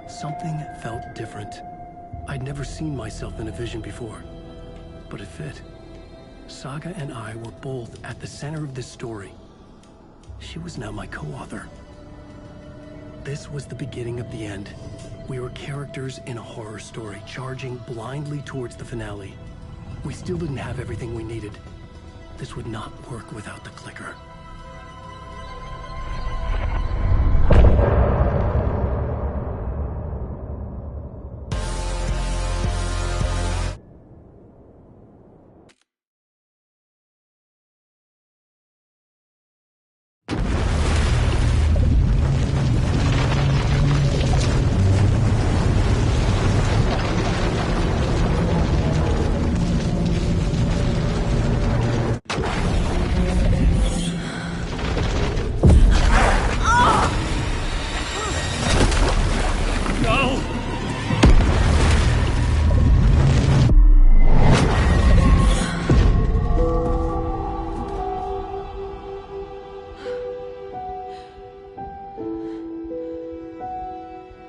Something felt different. I'd never seen myself in a vision before, but it fit. Saga and I were both at the center of this story. She was now my co-author. This was the beginning of the end. We were characters in a horror story, charging blindly towards the finale. We still didn't have everything we needed. This would not work without the clicker.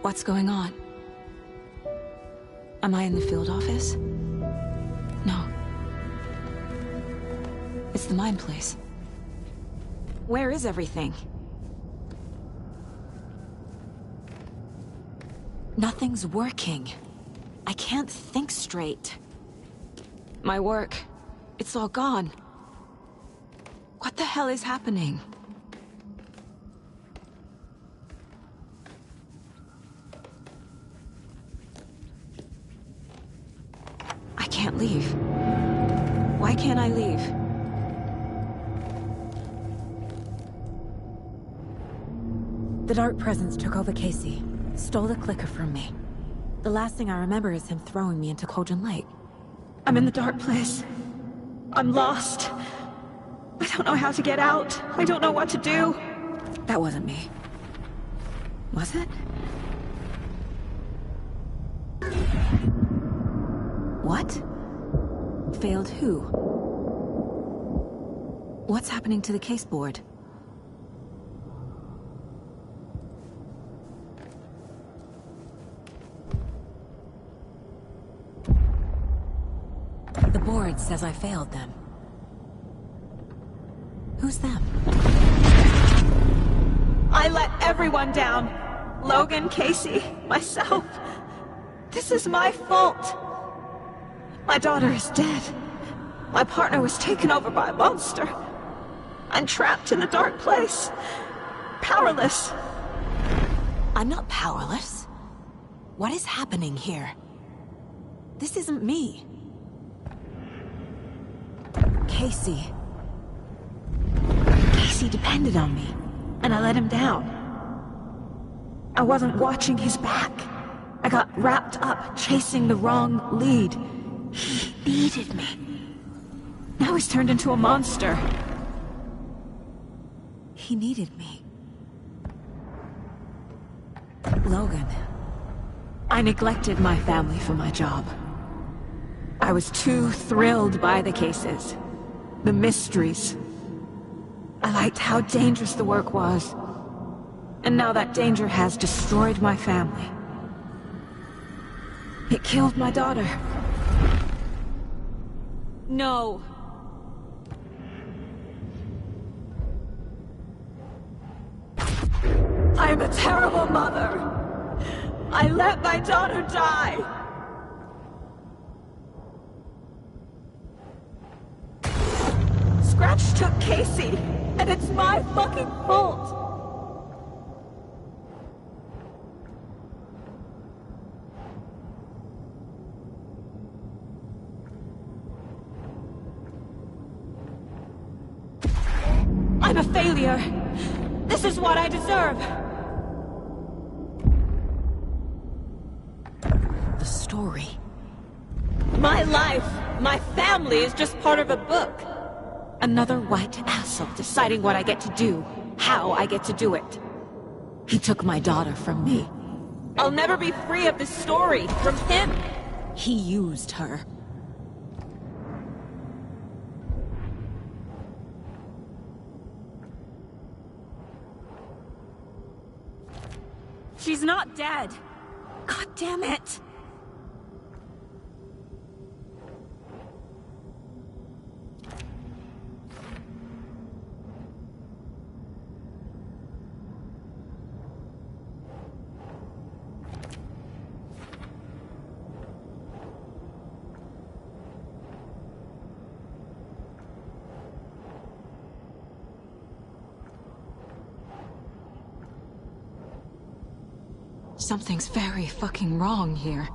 What's going on? Am I in the field office? No. It's the mine place. Where is everything? Nothing's working. I can't think straight. My work, it's all gone. What the hell is happening? I can't leave. Why can't I leave? The Dark Presence took over Casey, stole the clicker from me. The last thing I remember is him throwing me into Cauldron Lake. I'm in the dark place. I'm lost. I don't know how to get out. I don't know what to do. That wasn't me. Was it? What? Failed who? What's happening to the case board? record says I failed them. Who's them? I let everyone down. Logan, Casey, myself. This is my fault. My daughter is dead. My partner was taken over by a monster. I'm trapped in a dark place. Powerless. I'm not powerless. What is happening here? This isn't me. Casey. Casey depended on me, and I let him down. I wasn't watching his back. I got wrapped up chasing the wrong lead. He needed me. Now he's turned into a monster. He needed me. Logan. I neglected my family for my job. I was too thrilled by the cases. The mysteries. I liked how dangerous the work was. And now that danger has destroyed my family. It killed my daughter. No. I'm a terrible mother. I let my daughter die. Scratch took Casey, and it's my fucking fault. I'm a failure. This is what I deserve. The story. My life, my family is just part of a book. Another white asshole deciding what I get to do, how I get to do it. He took my daughter from me. I'll never be free of this story from him. He used her. She's not dead. God damn it. Something's very fucking wrong here.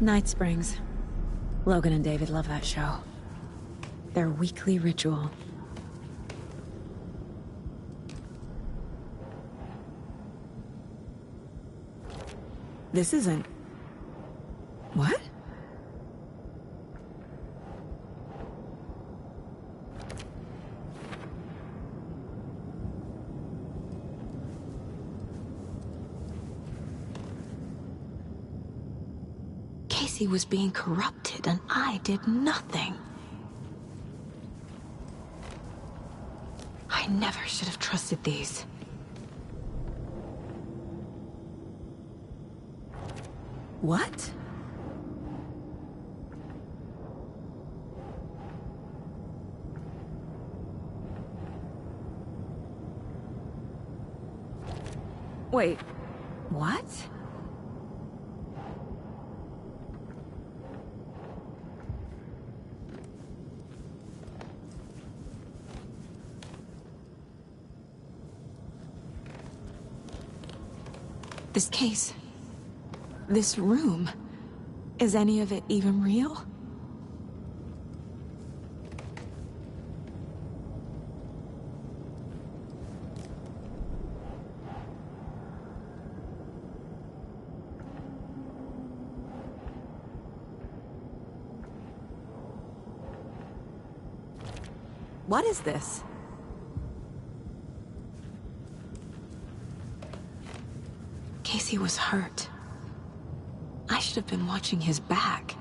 Night Springs. Logan and David love that show. Their weekly ritual. This isn't... What? Casey was being corrupted, and I did nothing. I never should have trusted these. What? Wait, what? This case, this room, is any of it even real? What is this? Casey was hurt. I should have been watching his back.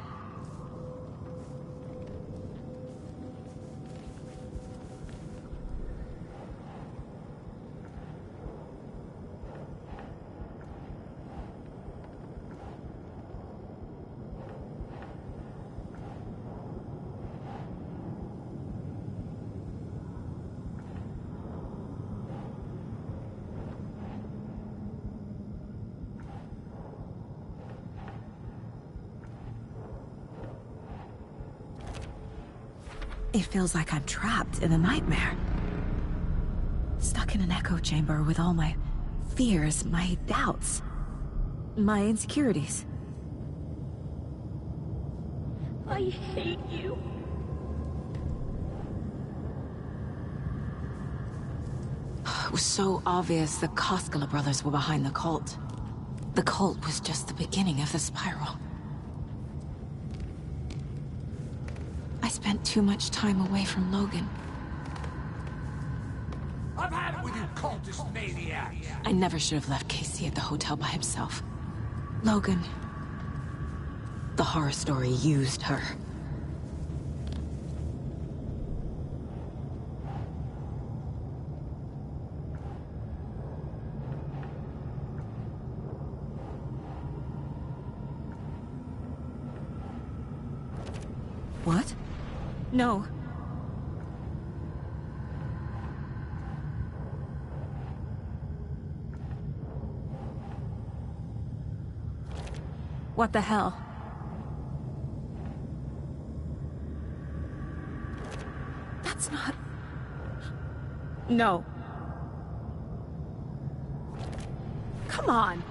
It feels like I'm trapped in a nightmare. Stuck in an echo chamber with all my fears, my doubts, my insecurities. I hate you. It was so obvious the Koskela brothers were behind the cult. The cult was just the beginning of the spiral. I spent too much time away from Logan. I've had it with you cultist maniacs! I never should have left Casey at the hotel by himself. Logan... The horror story used her. What? No. What the hell? That's not... No. Come on.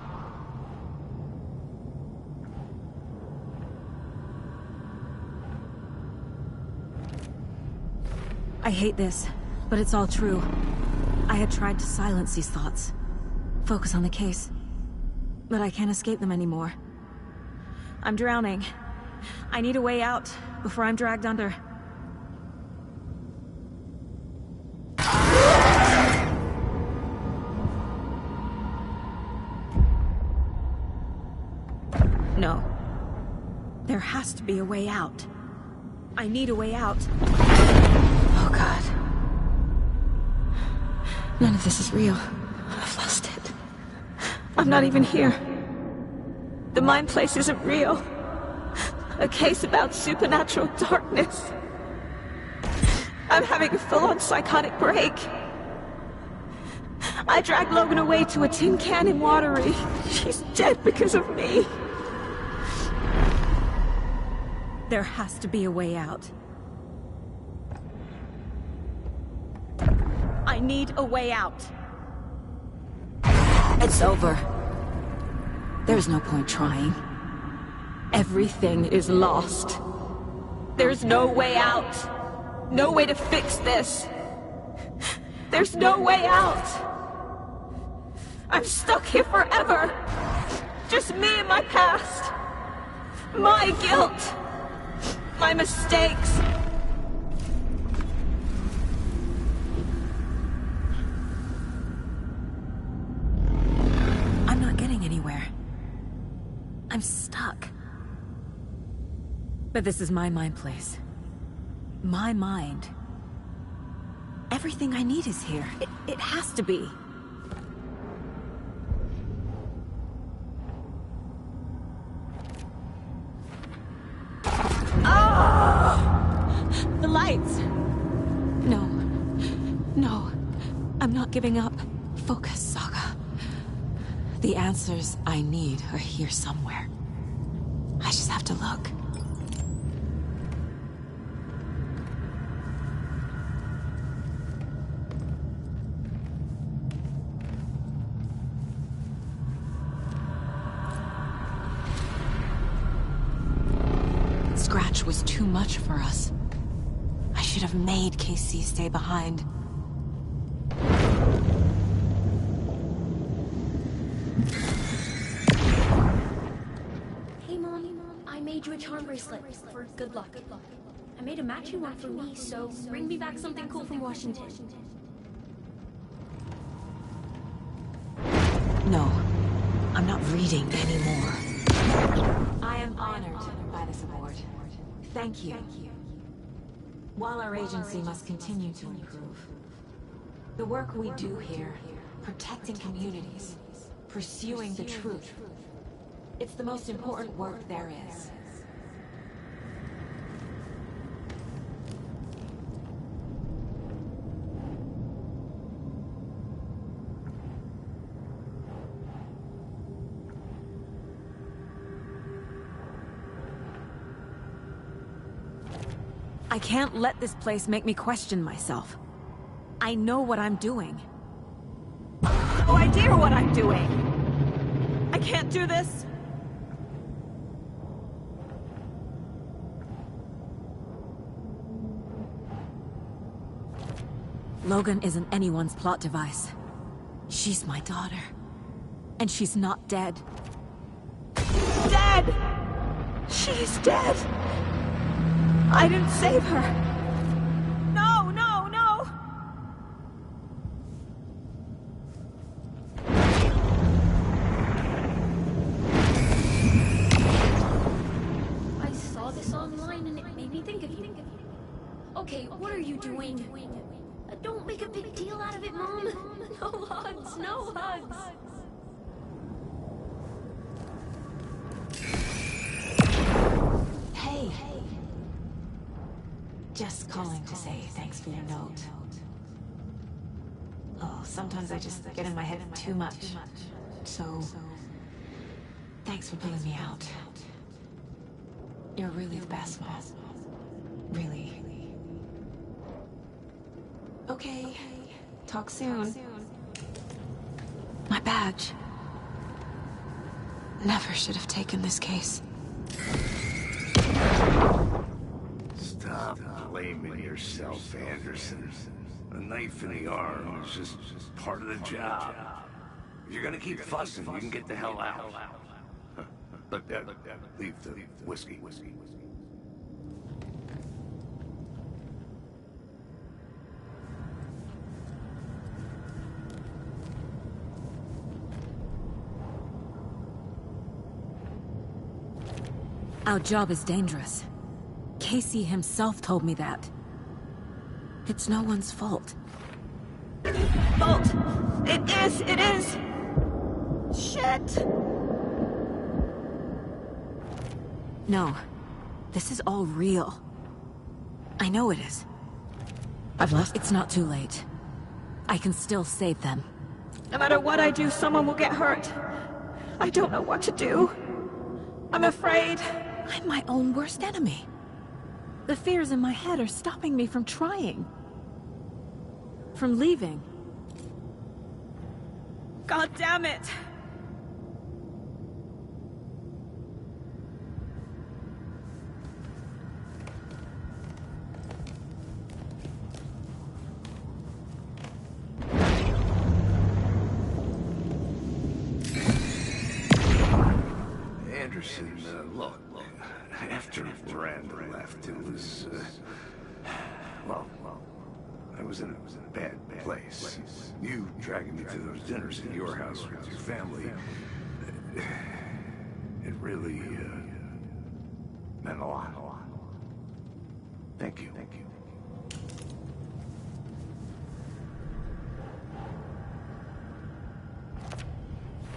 I hate this, but it's all true. I had tried to silence these thoughts. Focus on the case. But I can't escape them anymore. I'm drowning. I need a way out before I'm dragged under. No. There has to be a way out. I need a way out. Oh, God. None of this is real. I've lost it. I'm not even here. The mind place isn't real. A case about supernatural darkness. I'm having a full-on psychotic break. I dragged Logan away to a tin can in Watery. She's dead because of me. There has to be a way out. I need a way out. It's over. There's no point trying. Everything is lost. There's no way out. No way to fix this. There's no way out. I'm stuck here forever. Just me and my past. My guilt. My mistakes. I'm not getting anywhere. I'm stuck. But this is my mind place. My mind. Everything I need is here. It has to be. The lights! No. No. I'm not giving up. Focus, Saga. The answers I need are here somewhere. I just have to look. Scratch was too much for us. I should have made Casey stay behind. Hey, Mom. I made you a charm bracelet for good luck. I made a matching one for me, so bring me back something cool from Washington. No, I'm not reading anymore. I am honored by this award. Thank you. While our agency must continue to improve, the work we do here, protecting communities, pursuing the truth, it's the most important work there is. I can't let this place make me question myself. I know what I'm doing. No idea what I'm doing. I can't do this. Logan isn't anyone's plot device. She's my daughter. And she's not dead. Dead! She's dead! I didn't save her. No, no, no! I saw this online and it made me think of you. Okay, what are you doing? Don't make a big deal out of it, Mom. No hugs, no hugs. Hey. Just calling to say thanks for your note. Oh, sometimes I just get in my head too much. So, thanks for pulling me out. You're really the best, Mom. Really. Okay. Talk soon. My badge. Never should have taken this case. Stop blaming yourself, Anderson. A knife in the arm is just part of the job. If you're gonna keep fussing, you can get the hell out. But leave the whiskey. Our job is dangerous. Casey himself told me that. It's no one's fault. Fault! It is! Shit! No. This is all real. I know it is. I've lost. It's not too late. I can still save them. No matter what I do, someone will get hurt. I don't know what to do. I'm afraid. I'm my own worst enemy. The fears in my head are stopping me from trying. From leaving. God damn it! Anderson, look, after Miranda left, it was, well, I was in a bad place. You dragging me to those dinners at your house with your family, it really, meant a lot. Thank you.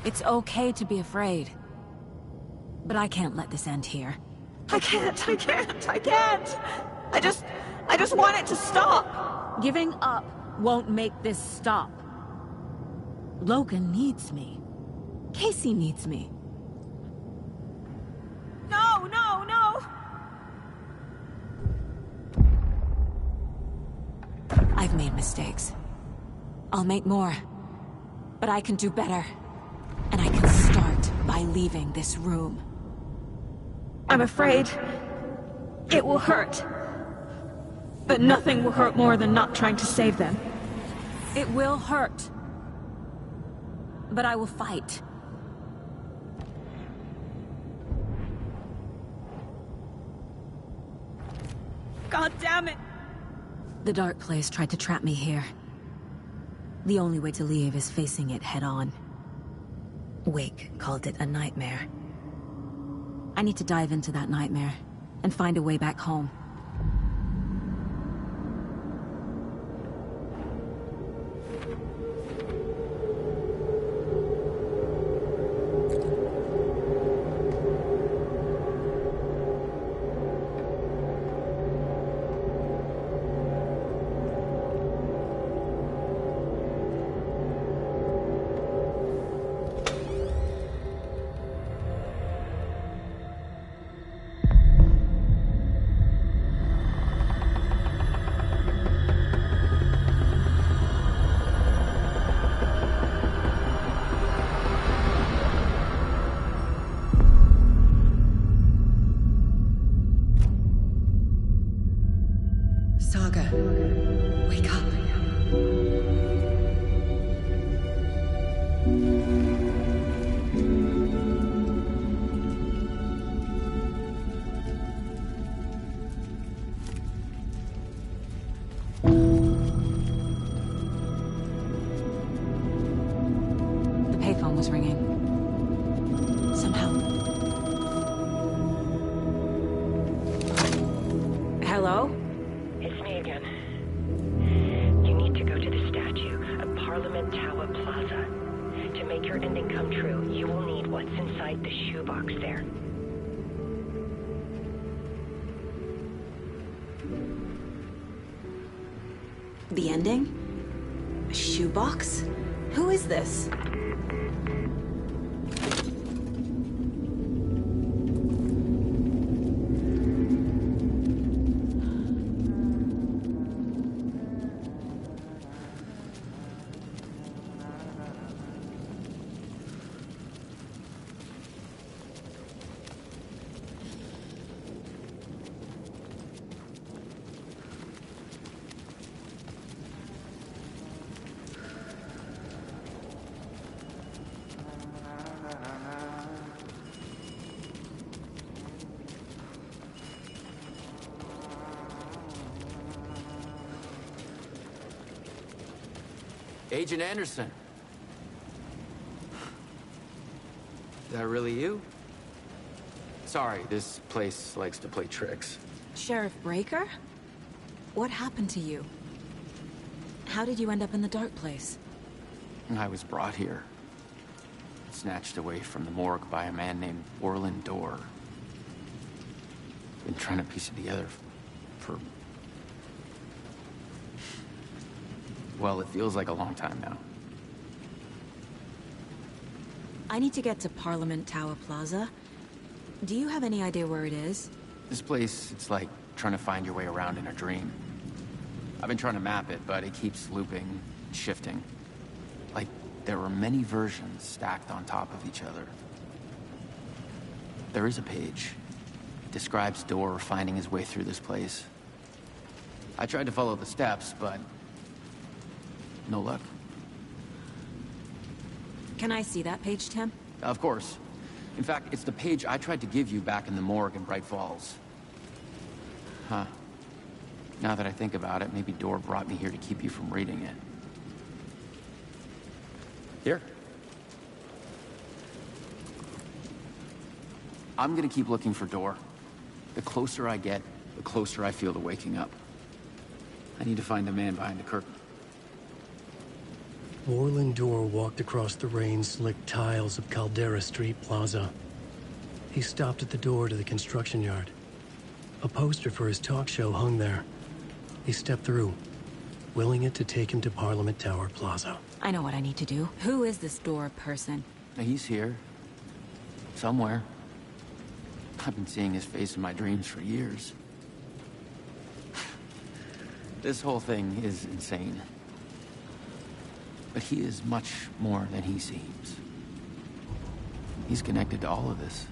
It's okay to be afraid. But I can't let this end here. I can't! I just want it to stop! Giving up won't make this stop. Logan needs me. Casey needs me. No! I've made mistakes. I'll make more. But I can do better. And I can start by leaving this room. I'm afraid it will hurt. But nothing will hurt more than not trying to save them. It will hurt. But I will fight. God damn it! The Dark Place tried to trap me here. The only way to leave is facing it head-on. Wake called it a nightmare. I need to dive into that nightmare and find a way back home. Saga, wake up. The payphone was ringing. Some help. Hello? It's me again. You need to go to the statue of Parliament Tower Plaza. To make your ending come true, you will need what's inside the shoebox there. The ending? A shoebox? Who is this? Agent Anderson. Is that really you? Sorry, this place likes to play tricks. Sheriff Breaker? What happened to you? How did you end up in the dark place? I was brought here. Snatched away from the morgue by a man named Orland Dorr. Been trying to piece it together for... well, it feels like a long time now. I need to get to Parliament Tower Plaza. Do you have any idea where it is? This place, it's like trying to find your way around in a dream. I've been trying to map it, but it keeps looping, shifting. Like there are many versions stacked on top of each other. There is a page. It describes Dorr finding his way through this place. I tried to follow the steps, but no luck. Can I see that page, Tim? Of course. In fact, it's the page I tried to give you back in the morgue in Bright Falls. Huh. Now that I think about it, maybe Dorr brought me here to keep you from reading it. Here. I'm gonna keep looking for Dorr. The closer I get, the closer I feel to waking up. I need to find the man behind the curtain. Orland Dorr walked across the rain-slicked tiles of Caldera Street Plaza. He stopped at the door to the construction yard. A poster for his talk show hung there. He stepped through, willing it to take him to Parliament Tower Plaza. I know what I need to do. Who is this Dorr person? Now, he's here. Somewhere. I've been seeing his face in my dreams for years. This whole thing is insane. But he is much more than he seems. He's connected to all of this.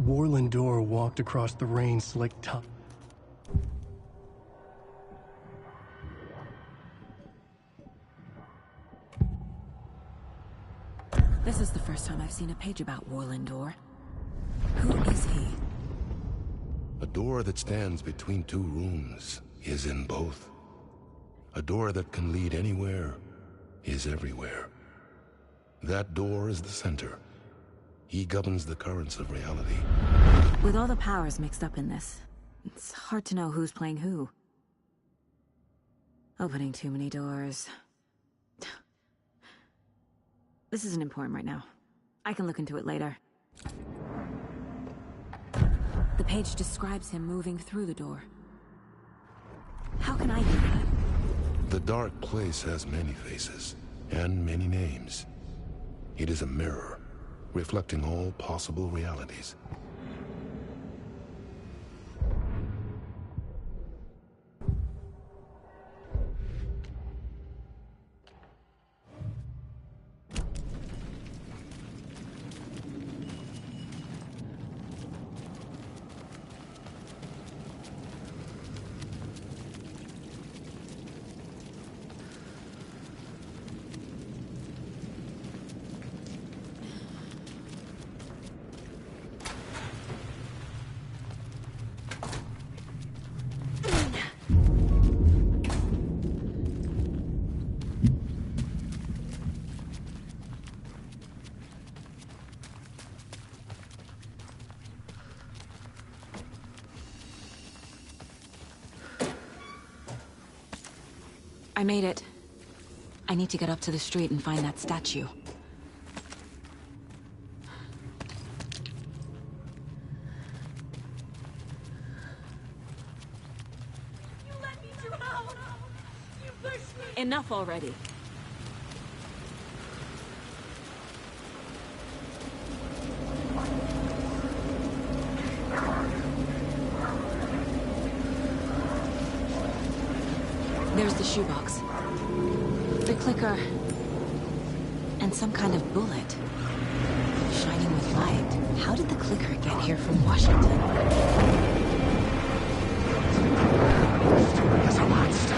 Orland Dorr walked across the rain-slicked tiles. This is the first time I've seen a page about Orland Dorr. Who is he? A door that stands between two rooms is in both. A door that can lead anywhere is everywhere. That door is the center. He governs the currents of reality. With all the powers mixed up in this, it's hard to know who's playing who. Opening too many doors. This isn't important right now. I can look into it later. The page describes him moving through the door. How can I do that? The dark place has many faces, and many names. It is a mirror, reflecting all possible realities. I made it. I need to get up to the street and find that statue. You let me drown! You pushed me! Enough already. There's the shoebox. The clicker. And some kind of bullet. Shining with light. How did the clicker get here from Washington? There's a monster.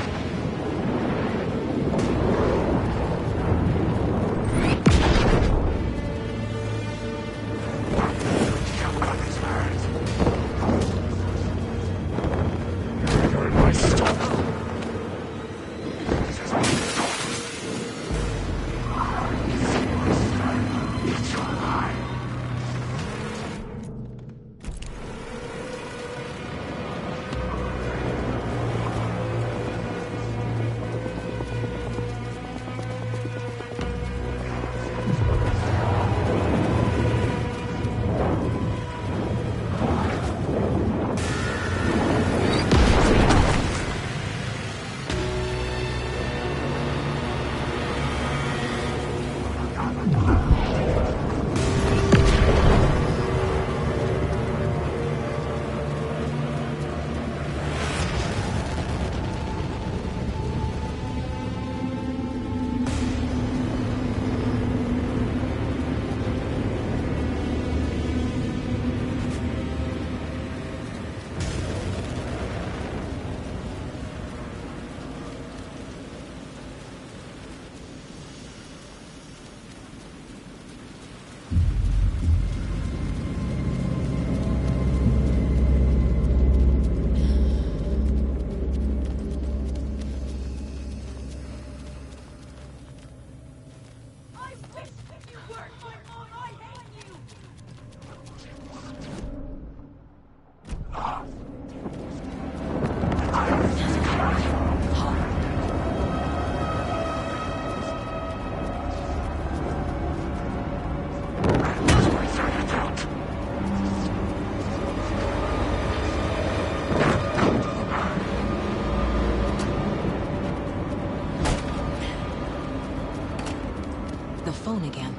The phone again.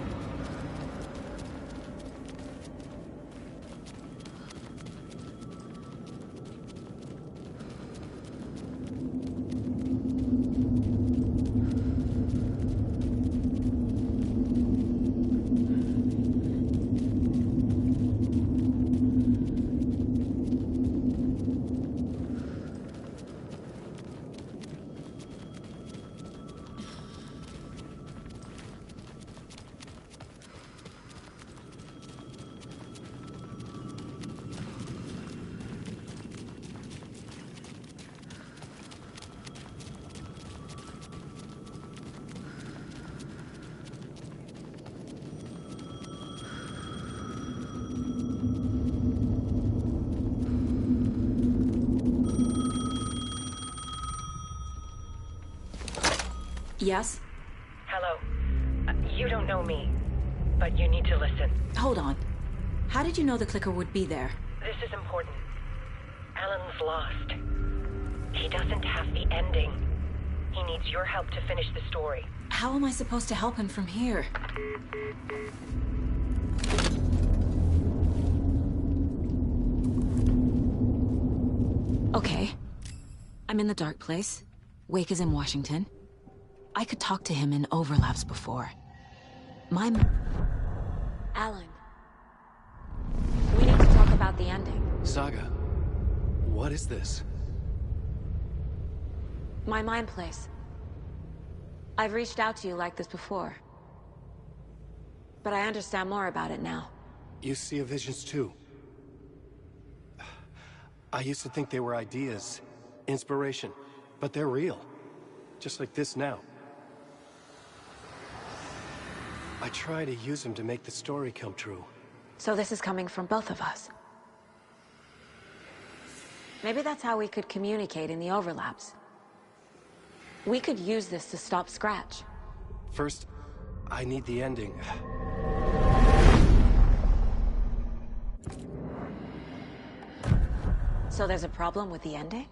Yes? Hello. You don't know me, but you need to listen. Hold on. How did you know the clicker would be there? This is important. Alan's lost. He doesn't have the ending. He needs your help to finish the story. How am I supposed to help him from here? Okay. I'm in the dark place. Wake is in Washington. I could talk to him in overlaps before. Alan. We need to talk about the ending. Saga, what is this? My mind place. I've reached out to you like this before. But I understand more about it now. You see visions too. I used to think they were ideas, inspiration, but they're real. Just like this now. I try to use them to make the story come true. So this is coming from both of us. Maybe that's how we could communicate in the overlaps. We could use this to stop Scratch. First, I need the ending. So there's a problem with the ending?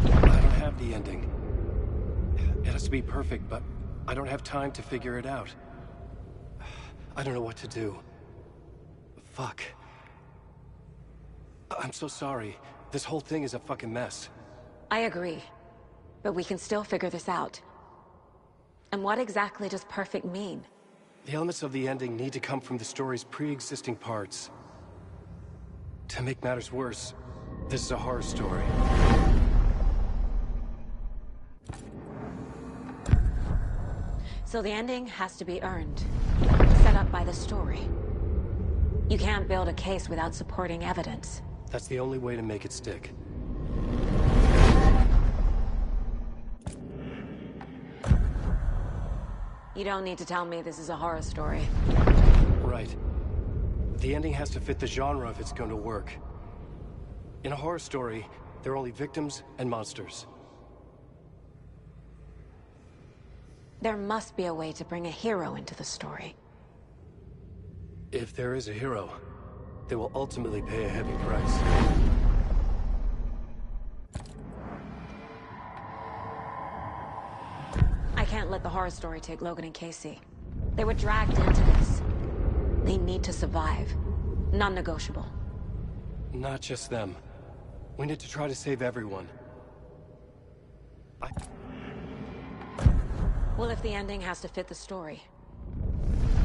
I don't have the ending. It has to be perfect, but I don't have time to figure it out. I don't know what to do. Fuck. I'm so sorry. This whole thing is a fucking mess. I agree. But we can still figure this out. And what exactly does perfect mean? The elements of the ending need to come from the story's pre-existing parts. To make matters worse, this is a horror story. So the ending has to be earned, set up by the story. You can't build a case without supporting evidence. That's the only way to make it stick. You don't need to tell me this is a horror story. Right. The ending has to fit the genre if it's going to work. In a horror story, there are only victims and monsters. There must be a way to bring a hero into the story. If there is a hero, they will ultimately pay a heavy price. I can't let the horror story take Logan and Casey. They were dragged into this. They need to survive. Non-negotiable. Not just them. We need to try to save everyone. Well, if the ending has to fit the story,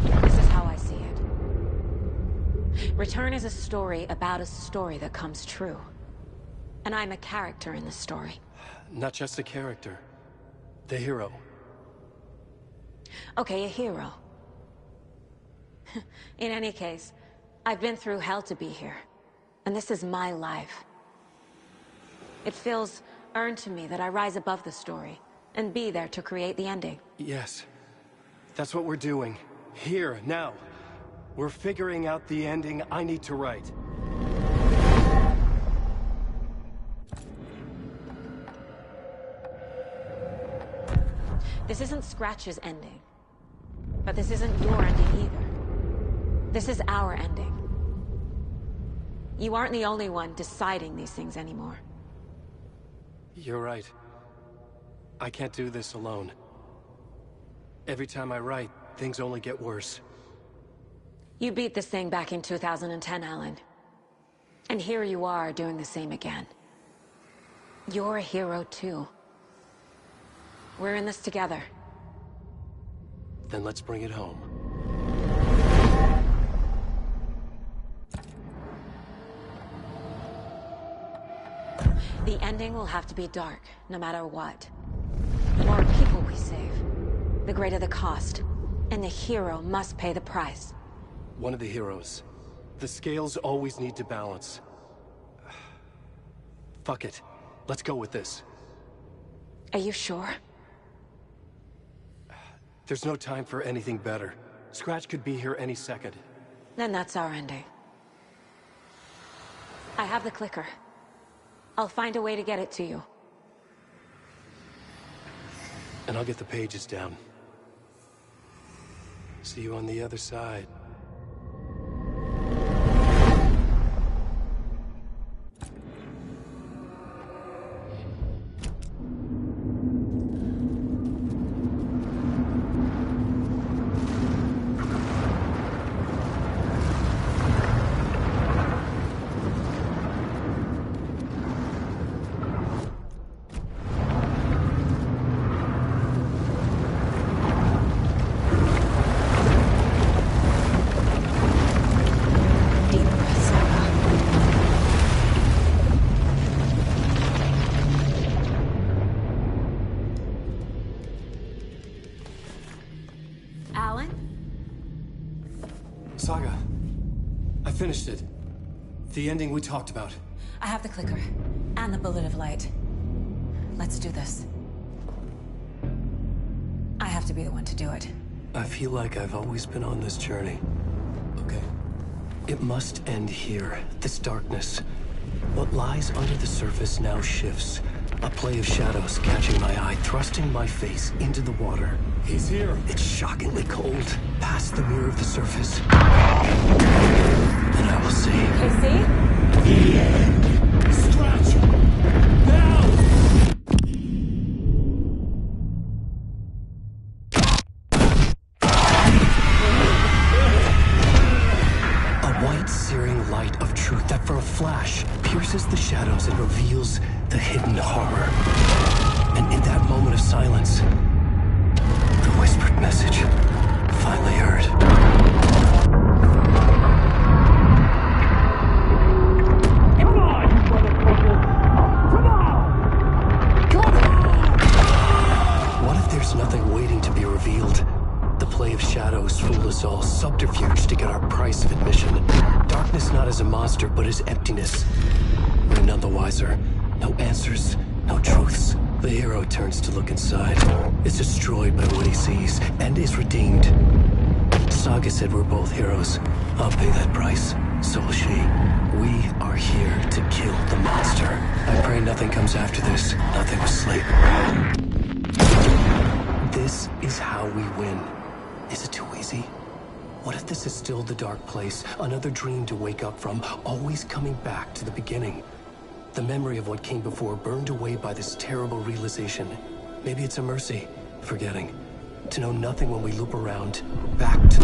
this is how I see it. Return is a story about a story that comes true. And I'm a character in this story. Not just a character. The hero. Okay, a hero. In any case, I've been through hell to be here. And this is my life. It feels earned to me that I rise above the story and be there to create the ending. Yes. That's what we're doing. Here, now. We're figuring out the ending I need to write. This isn't Scratch's ending. But this isn't your ending either. This is our ending. You aren't the only one deciding these things anymore. You're right. I can't do this alone. Every time I write, things only get worse. You beat this thing back in 2010, Alan. And here you are doing the same again. You're a hero too. We're in this together. Then let's bring it home. The ending will have to be dark, no matter what. The more people we save, the greater the cost. And the hero must pay the price. One of the heroes. The scales always need to balance. Fuck it. Let's go with this. Are you sure? There's no time for anything better. Scratch could be here any second. Then that's our ending. I have the clicker. I'll find a way to get it to you. And I'll get the pages down. See you on the other side. Saga, I finished it. The ending we talked about. I have the clicker. And the bullet of light. Let's do this. I have to be the one to do it. I feel like I've always been on this journey. Okay. It must end here. This darkness. What lies under the surface now shifts. A play of shadows catching my eye, thrusting my face into the water. He's here. It's shockingly cold, past the mirror of the surface. Then I will see. Casey? The end. Scratch! Now! A white, searing light of truth that for a flash pierces the shadows and reveals the hidden horror. And in that moment of silence, the whispered message finally heard. Come on, you motherfucker! Come on! Come on! What if there's nothing waiting to be revealed? The play of shadows fooled us all, subterfuge to get our price of admission. Darkness not as a monster, but as emptiness. We're none the wiser. No answers, no truths. The hero turns to look inside, is destroyed by what he sees, and is redeemed. Saga said we're both heroes. I'll pay that price. So will she. We are here to kill the monster. I pray nothing comes after this. Nothing will sleep. This is how we win. Is it too easy? What if this is still the dark place? Another dream to wake up from, always coming back to the beginning. The memory of what came before burned away by this terrible realization. Maybe it's a mercy, forgetting. To know nothing when we loop around, back to...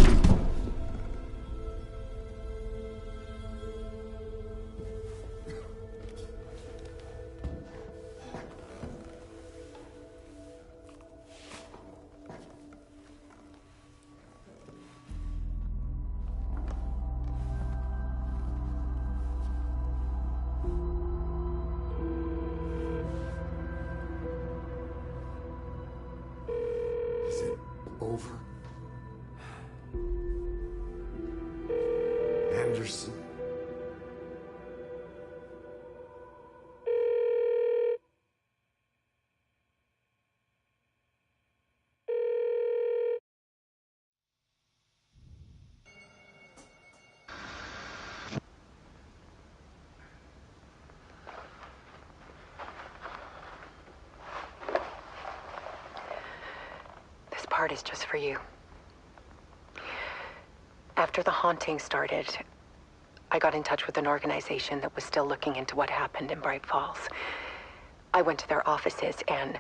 Is it over? Anderson. Part is just for you. After the haunting started, I got in touch with an organization that was still looking into what happened in Bright Falls. I went to their offices and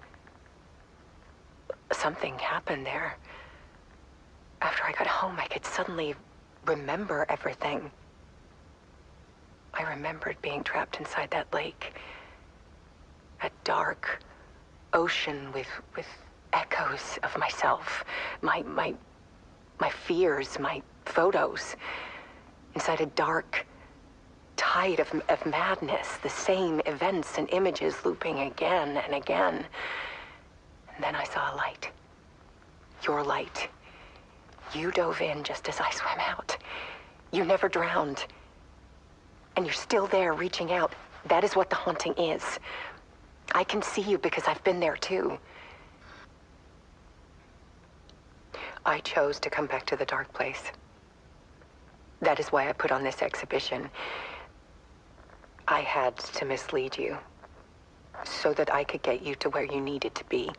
something happened there. After I got home, I could suddenly remember everything. I remembered being trapped inside that lake. A dark ocean with echoes of myself, my fears, my photos, inside a dark tide of madness, the same events and images looping again and again. And then I saw a light. Your light. You dove in just as I swam out. You never drowned. And you're still there reaching out. That is what the haunting is. I can see you because I've been there too. I chose to come back to the dark place. That is why I put on this exhibition. I had to mislead you, so that I could get you to where you needed to be.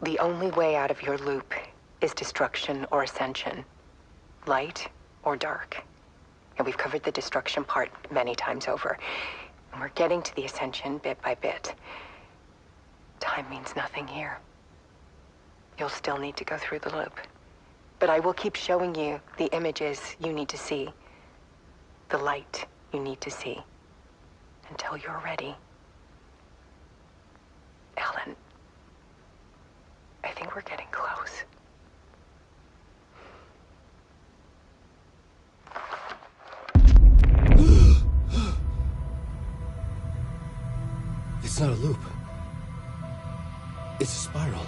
The only way out of your loop is destruction or ascension, light or dark. And we've covered the destruction part many times over. And we're getting to the ascension bit by bit. Time means nothing here. You'll still need to go through the loop. But I will keep showing you the images you need to see, the light you need to see, until you're ready. Ellen, I think we're getting close. It's not a loop. It's a spiral.